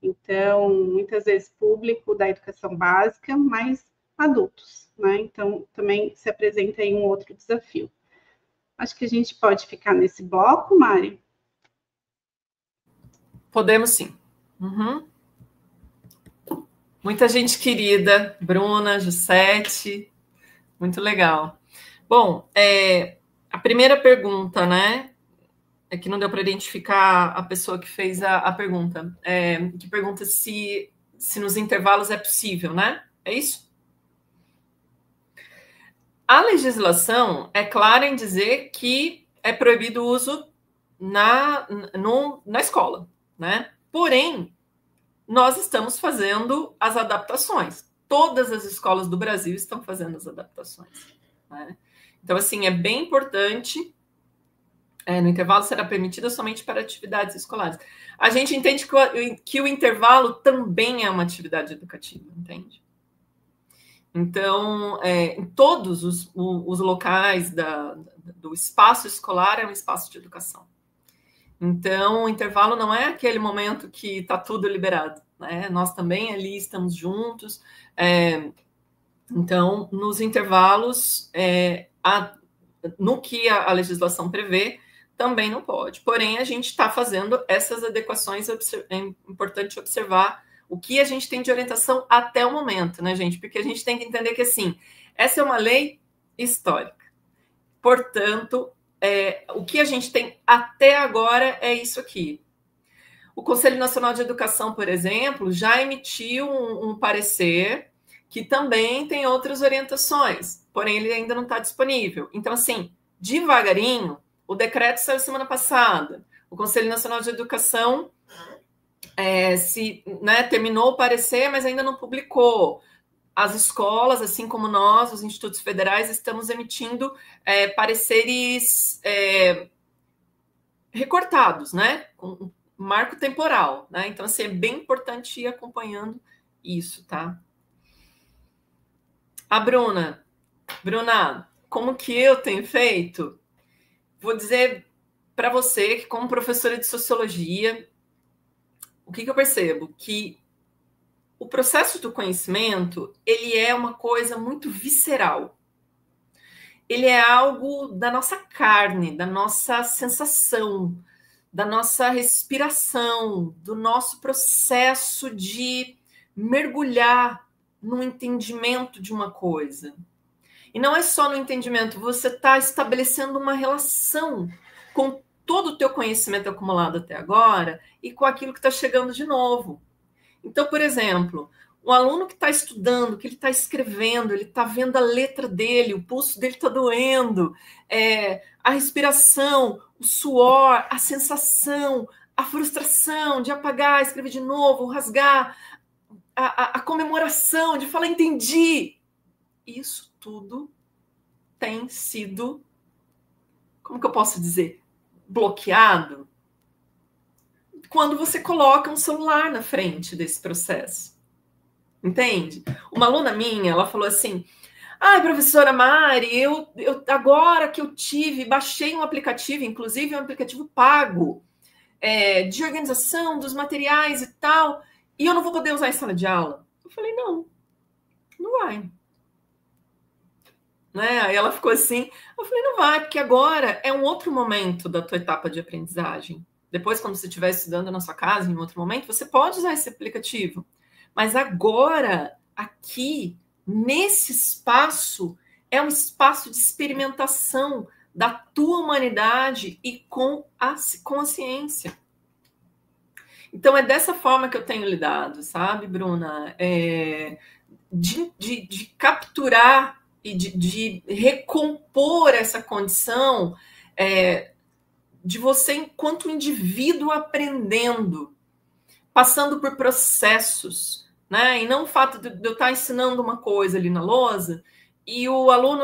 Então, muitas vezes público da educação básica, mas adultos, né? Então, também se apresenta aí um outro desafio. Acho que a gente pode ficar nesse bloco, Mari? Podemos sim. Uhum. Muita gente querida, Bruna, Jussete, muito legal. Bom, a primeira pergunta, né? É que não deu para identificar a pessoa que fez a pergunta. Que pergunta se nos intervalos é possível, né? É isso? A legislação é clara em dizer que é proibido o uso na escola, né? Porém, nós estamos fazendo as adaptações. Todas as escolas do Brasil estão fazendo as adaptações, né? Então, assim, é bem importante. No intervalo será permitida somente para atividades escolares. A gente entende que o intervalo também é uma atividade educativa, entende? Então, em todos os locais do espaço escolar é um espaço de educação. Então, o intervalo não é aquele momento que está tudo liberado, né? Nós também ali estamos juntos. Então, nos intervalos, no que a legislação prevê, também não pode. Porém, a gente está fazendo essas adequações, é importante observar o que a gente tem de orientação até o momento, né, gente? Porque a gente tem que entender que, assim, essa é uma lei histórica. Portanto, o que a gente tem até agora é isso aqui. O Conselho Nacional de Educação, por exemplo, já emitiu um parecer que também tem outras orientações, porém ele ainda não está disponível. Então, assim, devagarinho, o decreto saiu semana passada, o Conselho Nacional de Educação terminou o parecer, mas ainda não publicou. As escolas, assim como nós, os institutos federais, estamos emitindo pareceres recortados, né? Com marco temporal, né? Então, assim, é bem importante ir acompanhando isso, tá? A Bruna, como que eu tenho feito? Vou dizer para você que, como professora de sociologia, o que eu percebo? Que o processo do conhecimento, ele é uma coisa muito visceral. Ele é algo da nossa carne, da nossa sensação, da nossa respiração, do nosso processo de mergulhar no entendimento de uma coisa. E não é só no entendimento, você está estabelecendo uma relação com todo o teu conhecimento acumulado até agora e com aquilo que está chegando de novo. Então, por exemplo, o aluno que está estudando, que ele está escrevendo, ele está vendo a letra dele, o pulso dele está doendo, a respiração, o suor, a sensação, a frustração de apagar, escrever de novo, rasgar, a comemoração de falar, entendi. Isso tudo tem sido, como que eu posso dizer, bloqueado quando você coloca um celular na frente desse processo. Entende? Uma aluna minha, ela falou assim, professora Mari, eu agora que eu baixei um aplicativo, inclusive um aplicativo pago, de organização dos materiais e tal, e eu não vou poder usar em sala de aula. Eu falei, não vai. Né? Aí ela ficou assim, eu falei, não vai, porque agora é um outro momento da tua etapa de aprendizagem. Depois, quando você estiver estudando na sua casa, em um outro momento, você pode usar esse aplicativo. Mas agora, aqui, nesse espaço, é um espaço de experimentação da tua humanidade e com a ciência. Então, é dessa forma que eu tenho lidado, sabe, Bruna? De capturar e de recompor essa condição de você, enquanto indivíduo, aprendendo, passando por processos, né? E não o fato de eu estar ensinando uma coisa ali na lousa e o aluno,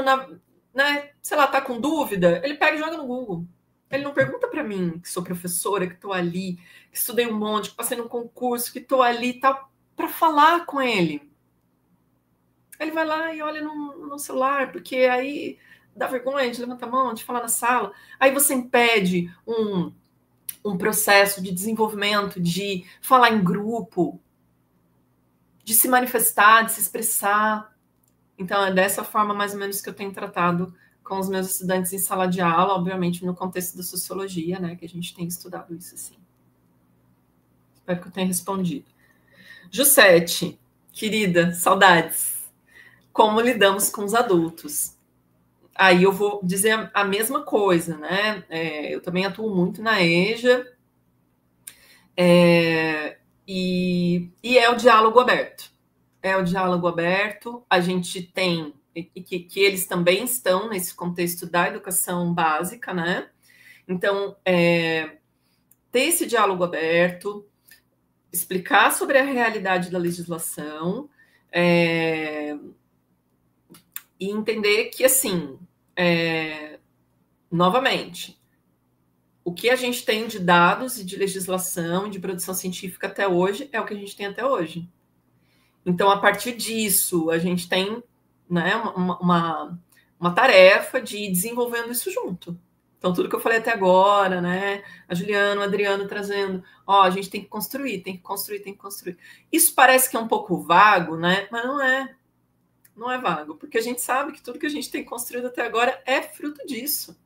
sei lá, está com dúvida, ele pega e joga no Google. Ele não pergunta para mim, que sou professora, que estou ali, que estudei um monte, que passei num concurso, que estou ali, tá, para falar com ele. Ele vai lá e olha no celular, porque aí dá vergonha de levantar a mão, de falar na sala. Aí você impede um processo de desenvolvimento, de falar em grupo, de se manifestar, de se expressar. Então, é dessa forma, mais ou menos, que eu tenho tratado com os meus estudantes em sala de aula, obviamente, no contexto da sociologia, né, que a gente tem estudado isso assim. Espero que eu tenha respondido. Jussete, querida, saudades. Como lidamos com os adultos? Aí eu vou dizer a mesma coisa, né? Eu também atuo muito na EJA, e é o diálogo aberto. É o diálogo aberto. A gente tem, que eles também estão nesse contexto da educação básica, né? Então, ter esse diálogo aberto, explicar sobre a realidade da legislação, e entender que, assim, novamente, o que a gente tem de dados e de legislação e de produção científica até hoje é o que a gente tem até hoje. Então, a partir disso, a gente tem, né, uma tarefa de ir desenvolvendo isso junto. Então, tudo que eu falei até agora, né, a Juliana, o Adriano trazendo, a gente tem que construir, tem que construir, tem que construir. Isso parece que é um pouco vago, né, mas não é. Não é vago, porque a gente sabe que tudo que a gente tem construído até agora é fruto disso.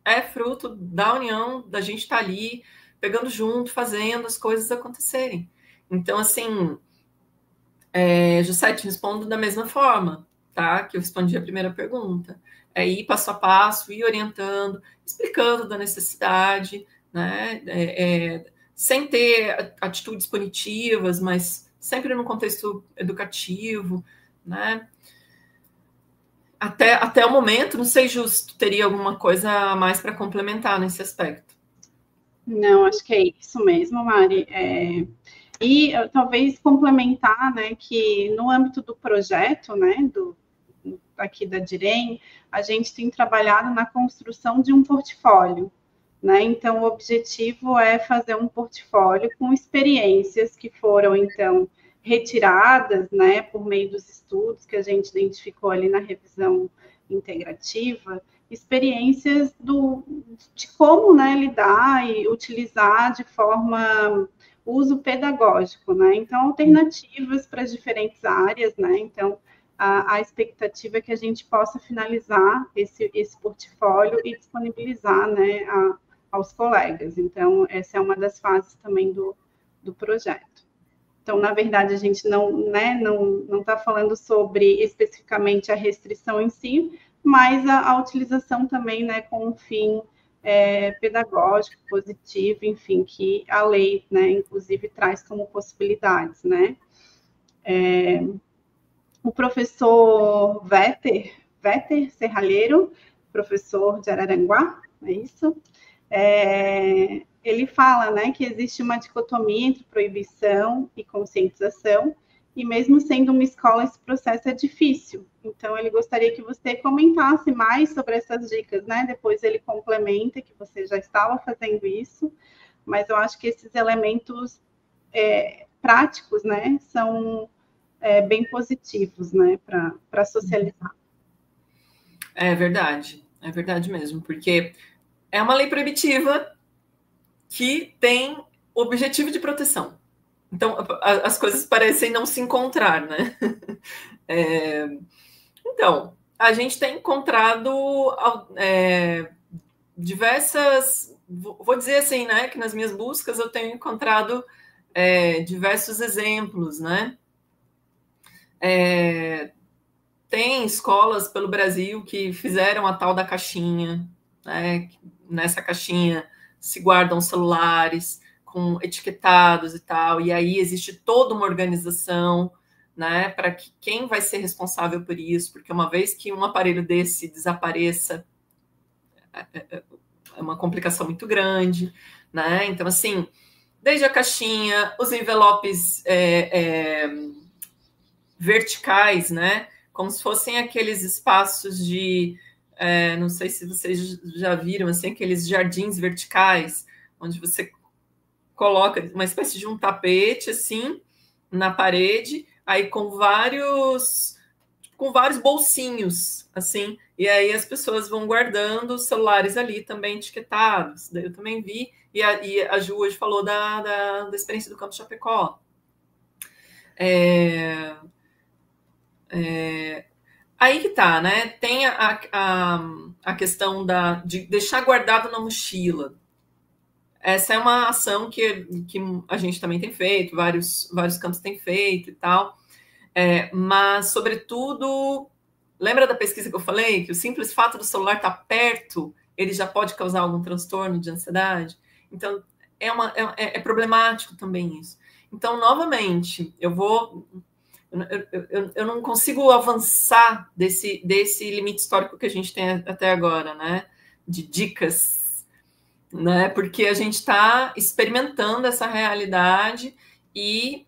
É fruto da união, da gente estar ali, pegando junto, fazendo as coisas acontecerem. Então, assim, Jussete, respondo da mesma forma, tá? Que eu respondi a primeira pergunta. Ir passo a passo, ir orientando, explicando da necessidade, né? Sem ter atitudes punitivas, mas sempre no contexto educativo, né? Até o momento, não sei, Justo, teria alguma coisa a mais para complementar nesse aspecto? Não, acho que é isso mesmo, Mari. E talvez complementar, né, que no âmbito do projeto, né, aqui da DIREM, a gente tem trabalhado na construção de um portfólio, né? Então, o objetivo é fazer um portfólio com experiências que foram, então, retiradas, né, por meio dos estudos que a gente identificou ali na revisão integrativa, experiências de como, né, lidar e utilizar de forma uso pedagógico, né? Então, alternativas para as diferentes áreas, né? Então, a expectativa é que a gente possa finalizar esse portfólio e disponibilizar, né, aos colegas. Então, essa é uma das fases também do projeto. Então, na verdade, a gente não está falando sobre especificamente a restrição em si, mas a utilização também, né, com um fim pedagógico, positivo, enfim, que a lei, né, inclusive, traz como possibilidades, né. O professor Véter Serralheiro, professor de Araranguá, é isso? Ele fala, né, que existe uma dicotomia entre proibição e conscientização, e mesmo sendo uma escola, esse processo é difícil. Então, ele gostaria que você comentasse mais sobre essas dicas, né? Depois ele complementa que você já estava fazendo isso, mas eu acho que esses elementos práticos, né, são bem positivos, né, para socializar. É verdade mesmo, porque é uma lei proibitiva que tem objetivo de proteção. Então, as coisas parecem não se encontrar, né? Então, a gente tem encontrado diversas... Vou dizer assim, né? Que nas minhas buscas eu tenho encontrado diversos exemplos, né? Tem escolas pelo Brasil que fizeram a tal da caixinha, né? Nessa caixinha se guardam celulares com etiquetados e tal, e aí existe toda uma organização, né, para que quem vai ser responsável por isso, porque uma vez que um aparelho desse desapareça, é uma complicação muito grande, né? Então, assim, desde a caixinha, os envelopes verticais, né, como se fossem aqueles espaços de, não sei se vocês já viram, assim, aqueles jardins verticais, onde você coloca uma espécie de um tapete, assim, na parede, aí com vários bolsinhos, assim, e aí as pessoas vão guardando os celulares ali também etiquetados. Daí eu também vi, e a Ju hoje falou da experiência do Campo Chapecó. Aí que tá, né? Tem a questão de deixar guardado na mochila. Essa é uma ação que a gente também tem feito, vários campos têm feito e tal. Mas, sobretudo, lembra da pesquisa que eu falei? Que o simples fato do celular estar perto, ele já pode causar algum transtorno de ansiedade? Então, é problemático também isso. Então, novamente, eu não consigo avançar desse limite histórico que a gente tem até agora, né? De dicas, né? Porque a gente está experimentando essa realidade e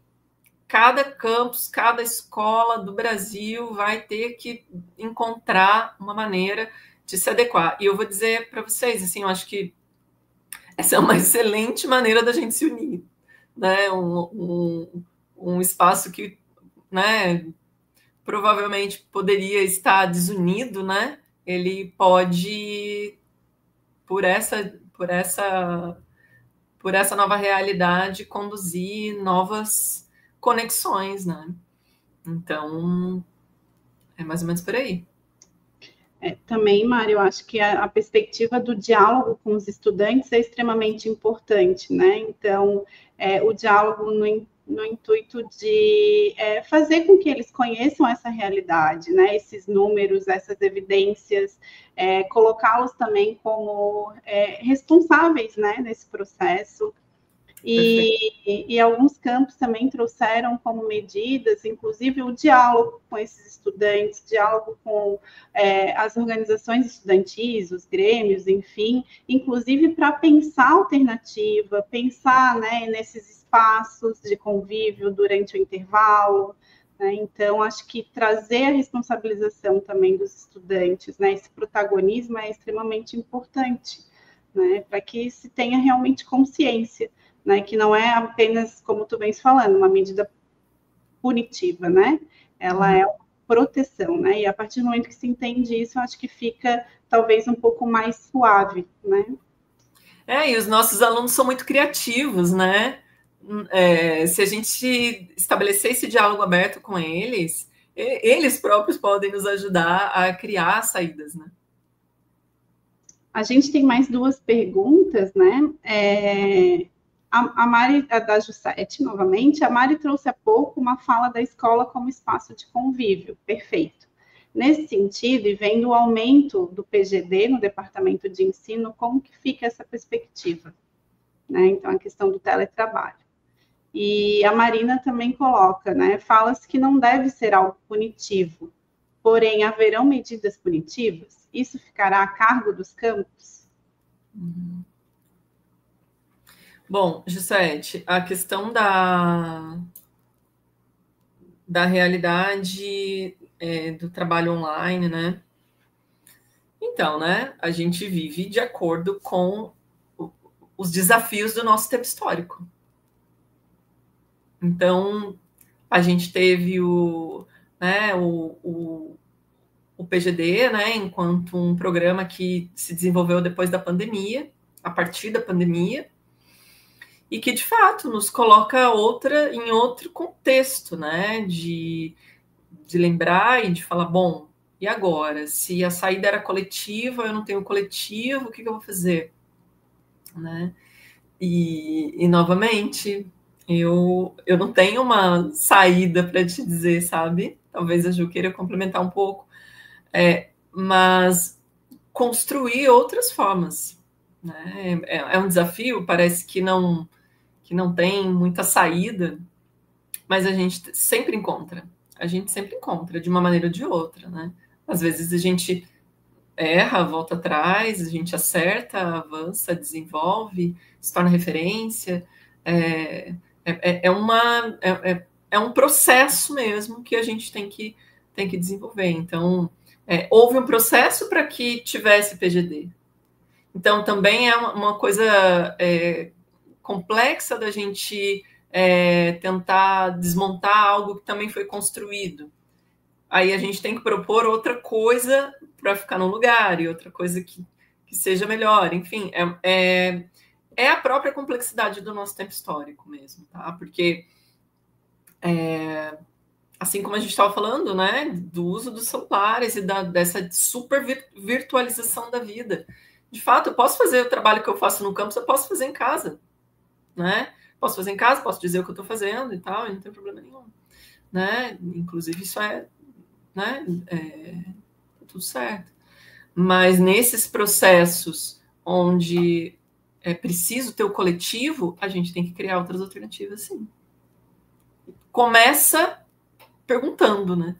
cada campus, cada escola do Brasil vai ter que encontrar uma maneira de se adequar. E eu vou dizer para vocês, assim, eu acho que essa é uma excelente maneira da gente se unir, né? Um espaço que, né, provavelmente poderia estar desunido, né? Ele pode, por essa nova realidade, conduzir novas conexões, né? Então, é mais ou menos por aí. Também, Mário, eu acho que a perspectiva do diálogo com os estudantes é extremamente importante, né? Então, o diálogo no intuito de fazer com que eles conheçam essa realidade, né? Esses números, essas evidências, colocá-los também como responsáveis, né, nesse processo. E alguns campos também trouxeram como medidas, inclusive o diálogo com esses estudantes, diálogo com as organizações estudantis, os grêmios, enfim, inclusive para pensar alternativa, pensar, né, nesses espaços de convívio durante o intervalo, né? Então, acho que trazer a responsabilização também dos estudantes, né, esse protagonismo é extremamente importante, né, para que se tenha realmente consciência, né, que não é apenas, como tu vens falando, uma medida punitiva, né? Ela é uma proteção, né? E a partir do momento que se entende isso, eu acho que fica talvez um pouco mais suave, né? E os nossos alunos são muito criativos, né? Se a gente estabelecer esse diálogo aberto com eles, eles próprios podem nos ajudar a criar saídas, né? A gente tem mais duas perguntas, né? A Mari, da Jussete, novamente, a Mari trouxe há pouco uma fala da escola como espaço de convívio, perfeito. Nesse sentido, e vendo o aumento do PGD no departamento de ensino, como que fica essa perspectiva? Né? Então, a questão do teletrabalho. E a Marina também coloca, né, fala-se que não deve ser algo punitivo, porém, haverão medidas punitivas? Isso ficará a cargo dos campos? Bom, Jussete, a questão da realidade do trabalho online, né? Então, né, a gente vive de acordo com os desafios do nosso tempo histórico. Então, a gente teve o PGD, né, enquanto um programa que se desenvolveu depois da pandemia, a partir da pandemia, e que, de fato, nos coloca em outro contexto, né, de lembrar e de falar, bom, e agora? Se a saída era coletiva, eu não tenho coletivo, o que eu vou fazer? Né? E novamente, eu não tenho uma saída para te dizer, sabe? Talvez a Ju queira complementar um pouco, mas construir outras formas, né? É um desafio, parece que não tem muita saída, mas a gente sempre encontra. A gente sempre encontra, de uma maneira ou de outra, né? Às vezes a gente erra, volta atrás, a gente acerta, avança, desenvolve, se torna referência. É um processo mesmo que a gente tem que desenvolver. Então, houve um processo para que tivesse PGD. Então, também é uma coisa complexa da gente tentar desmontar algo que também foi construído. Aí a gente tem que propor outra coisa para ficar no lugar, e outra coisa que seja melhor. Enfim, é a própria complexidade do nosso tempo histórico mesmo, tá? Porque, assim como a gente estava falando, né, do uso dos celulares e dessa super virtualização da vida. De fato, eu posso fazer o trabalho que eu faço no campus, eu posso fazer em casa, né? Posso fazer em casa, posso dizer o que eu estou fazendo e tal, e não tem problema nenhum. né? Inclusive isso né? Tudo certo. Mas nesses processos onde é preciso ter o coletivo, a gente tem que criar outras alternativas, sim. Começa perguntando, né?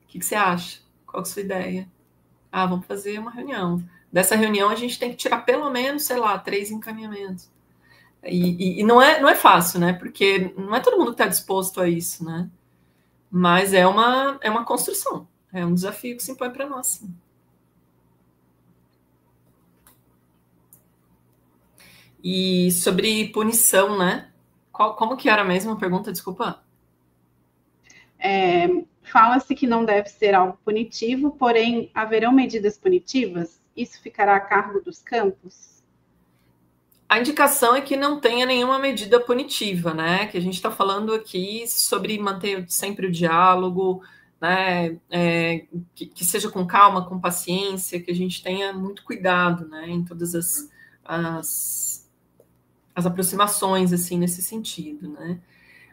O que você acha? Qual é a sua ideia? Ah, vamos fazer uma reunião. Dessa reunião a gente tem que tirar pelo menos, sei lá, 3 encaminhamentos. E não é fácil, né? Porque não é todo mundo que está disposto a isso, né? Mas é uma construção. É um desafio que se impõe para nós, sim. E sobre punição, né? Como que era mesmo a pergunta? Desculpa. Fala-se que não deve ser algo punitivo, porém, haverão medidas punitivas? Isso ficará a cargo dos campos? A indicação é que não tenha nenhuma medida punitiva, né? Que a gente está falando aqui sobre manter sempre o diálogo, né? Que seja com calma, com paciência, que a gente tenha muito cuidado, né? Em todas as aproximações, assim, nesse sentido, né?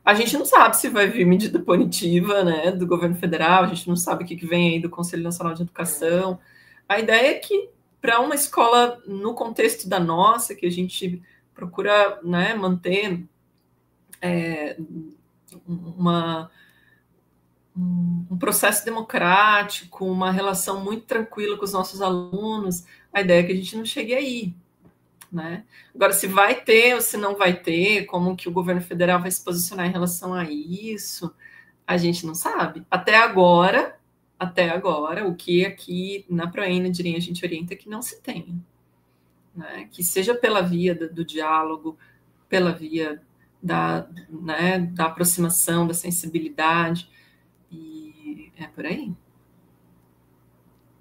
A gente não sabe se vai vir medida punitiva, né, do governo federal, a gente não sabe o que vem aí do Conselho Nacional de Educação. A ideia é que, para uma escola, no contexto da nossa, que a gente procura, né, manter um processo democrático, uma relação muito tranquila com os nossos alunos, a ideia é que a gente não chegue aí, né? Agora, se vai ter ou se não vai ter, como que o governo federal vai se posicionar em relação a isso, a gente não sabe. Até agora, o que aqui na Proen, a gente orienta que não se tenha, né? Que seja pela via do diálogo, pela via da aproximação, da sensibilidade, e é por aí.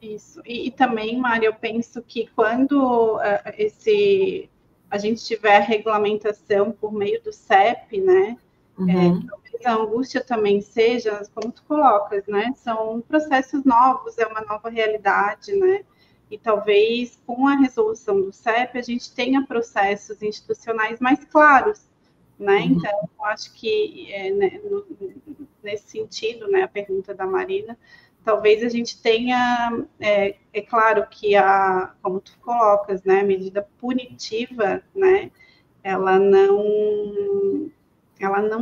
Isso. E também, Mari, eu penso que quando a gente tiver a regulamentação por meio do CEP, né? Talvez a angústia também seja, como tu colocas, né? São processos novos, é uma nova realidade, né? E talvez com a resolução do CEP a gente tenha processos institucionais mais claros, né? Então, eu acho que nesse sentido, né? A pergunta da Marina, talvez a gente tenha, é claro que como tu colocas, né, a medida punitiva, né, ela não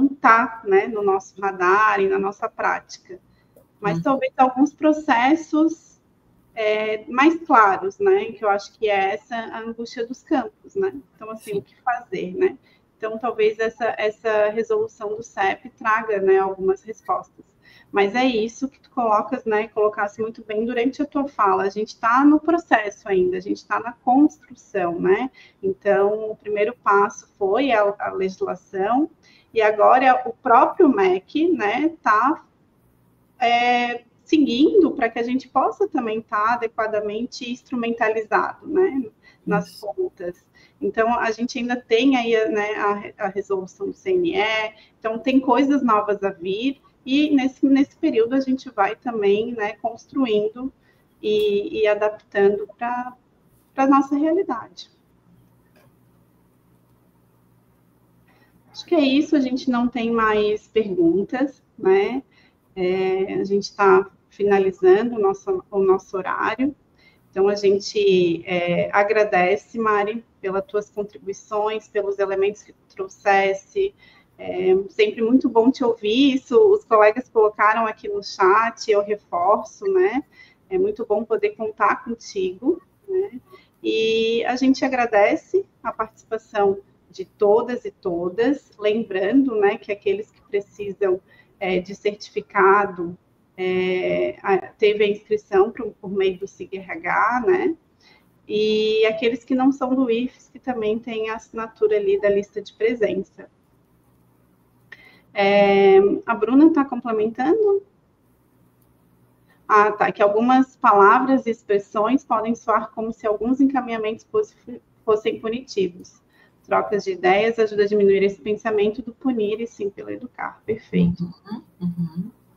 está, né, no nosso radar e na nossa prática, mas talvez alguns processos mais claros, né, que eu acho que é essa a angústia dos campos, né, então assim, o que fazer, né, então talvez essa resolução do CEP traga, né, algumas respostas. Mas é isso que tu colocas, né? Colocasse muito bem durante a tua fala. A gente está no processo ainda, a gente está na construção, né? Então, o primeiro passo foi a legislação, e agora o próprio MEC, né, está seguindo para que a gente possa também estar adequadamente instrumentalizado, né? Nas pontas. Então, a gente ainda tem aí, né, a resolução do CNE, então tem coisas novas a vir. E nesse período a gente vai também, né, construindo e adaptando para a nossa realidade. Acho que é isso, a gente não tem mais perguntas, né? A gente está finalizando o nosso horário. Então, a gente agradece, Mari, pelas tuas contribuições, pelos elementos que tu trouxesse. Sempre muito bom te ouvir, isso os colegas colocaram aqui no chat, eu reforço, né? É muito bom poder contar contigo, né? E a gente agradece a participação de todas e todas, lembrando, né, que aqueles que precisam de certificado teve a inscrição por meio do SIG-RH, né? E aqueles que não são do IFES, que também têm a assinatura ali da lista de presença. A Bruna está complementando? Ah, tá. Que algumas palavras e expressões podem soar como se alguns encaminhamentos fossem punitivos. Trocas de ideias ajuda a diminuir esse pensamento do punir e sim pelo educar. Perfeito.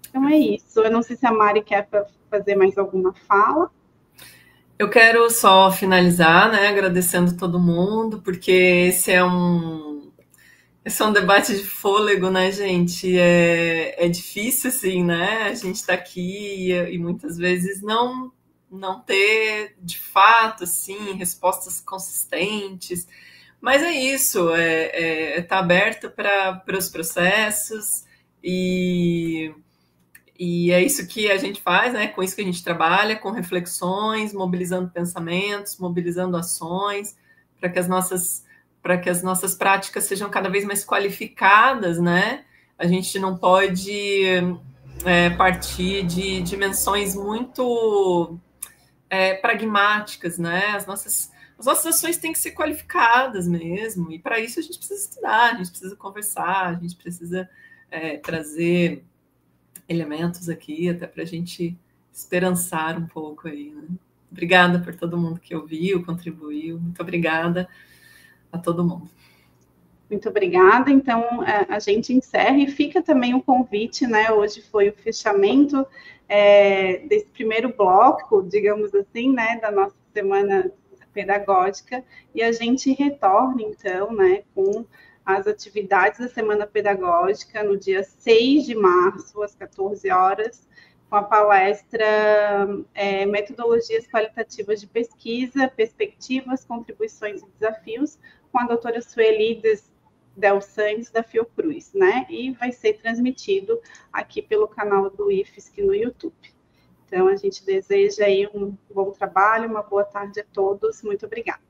Então é isso. Eu não sei se a Mari quer fazer mais alguma fala. Eu quero só finalizar, né, agradecendo todo mundo, porque esse é um Esse é um debate de fôlego, né, gente? É difícil, assim, né? A gente está aqui e muitas vezes não ter, de fato, assim, respostas consistentes. Mas é isso, tá aberto para os processos e é isso que a gente faz, né? Com isso que a gente trabalha, com reflexões, mobilizando pensamentos, mobilizando ações, para que as nossas práticas sejam cada vez mais qualificadas, né? A gente não pode partir de dimensões muito pragmáticas, né? As nossas ações têm que ser qualificadas mesmo, e para isso a gente precisa estudar, a gente precisa conversar, a gente precisa trazer elementos aqui, até para a gente esperançar um pouco aí, né? Obrigada por todo mundo que ouviu, contribuiu, muito obrigada a todo mundo. Muito obrigada. Então, a gente encerra e fica também o convite, né? Hoje foi o fechamento desse primeiro bloco, digamos assim, né? Da nossa semana pedagógica, e a gente retorna, então, né? Com as atividades da semana pedagógica no dia 6 de março, às 14 horas, com a palestra Metodologias Qualitativas de Pesquisa, Perspectivas, Contribuições e Desafios, com a doutora Sueli Del Santos, da Fiocruz, né? E vai ser transmitido aqui pelo canal do IFSC no YouTube. Então, a gente deseja aí um bom trabalho, uma boa tarde a todos. Muito obrigada.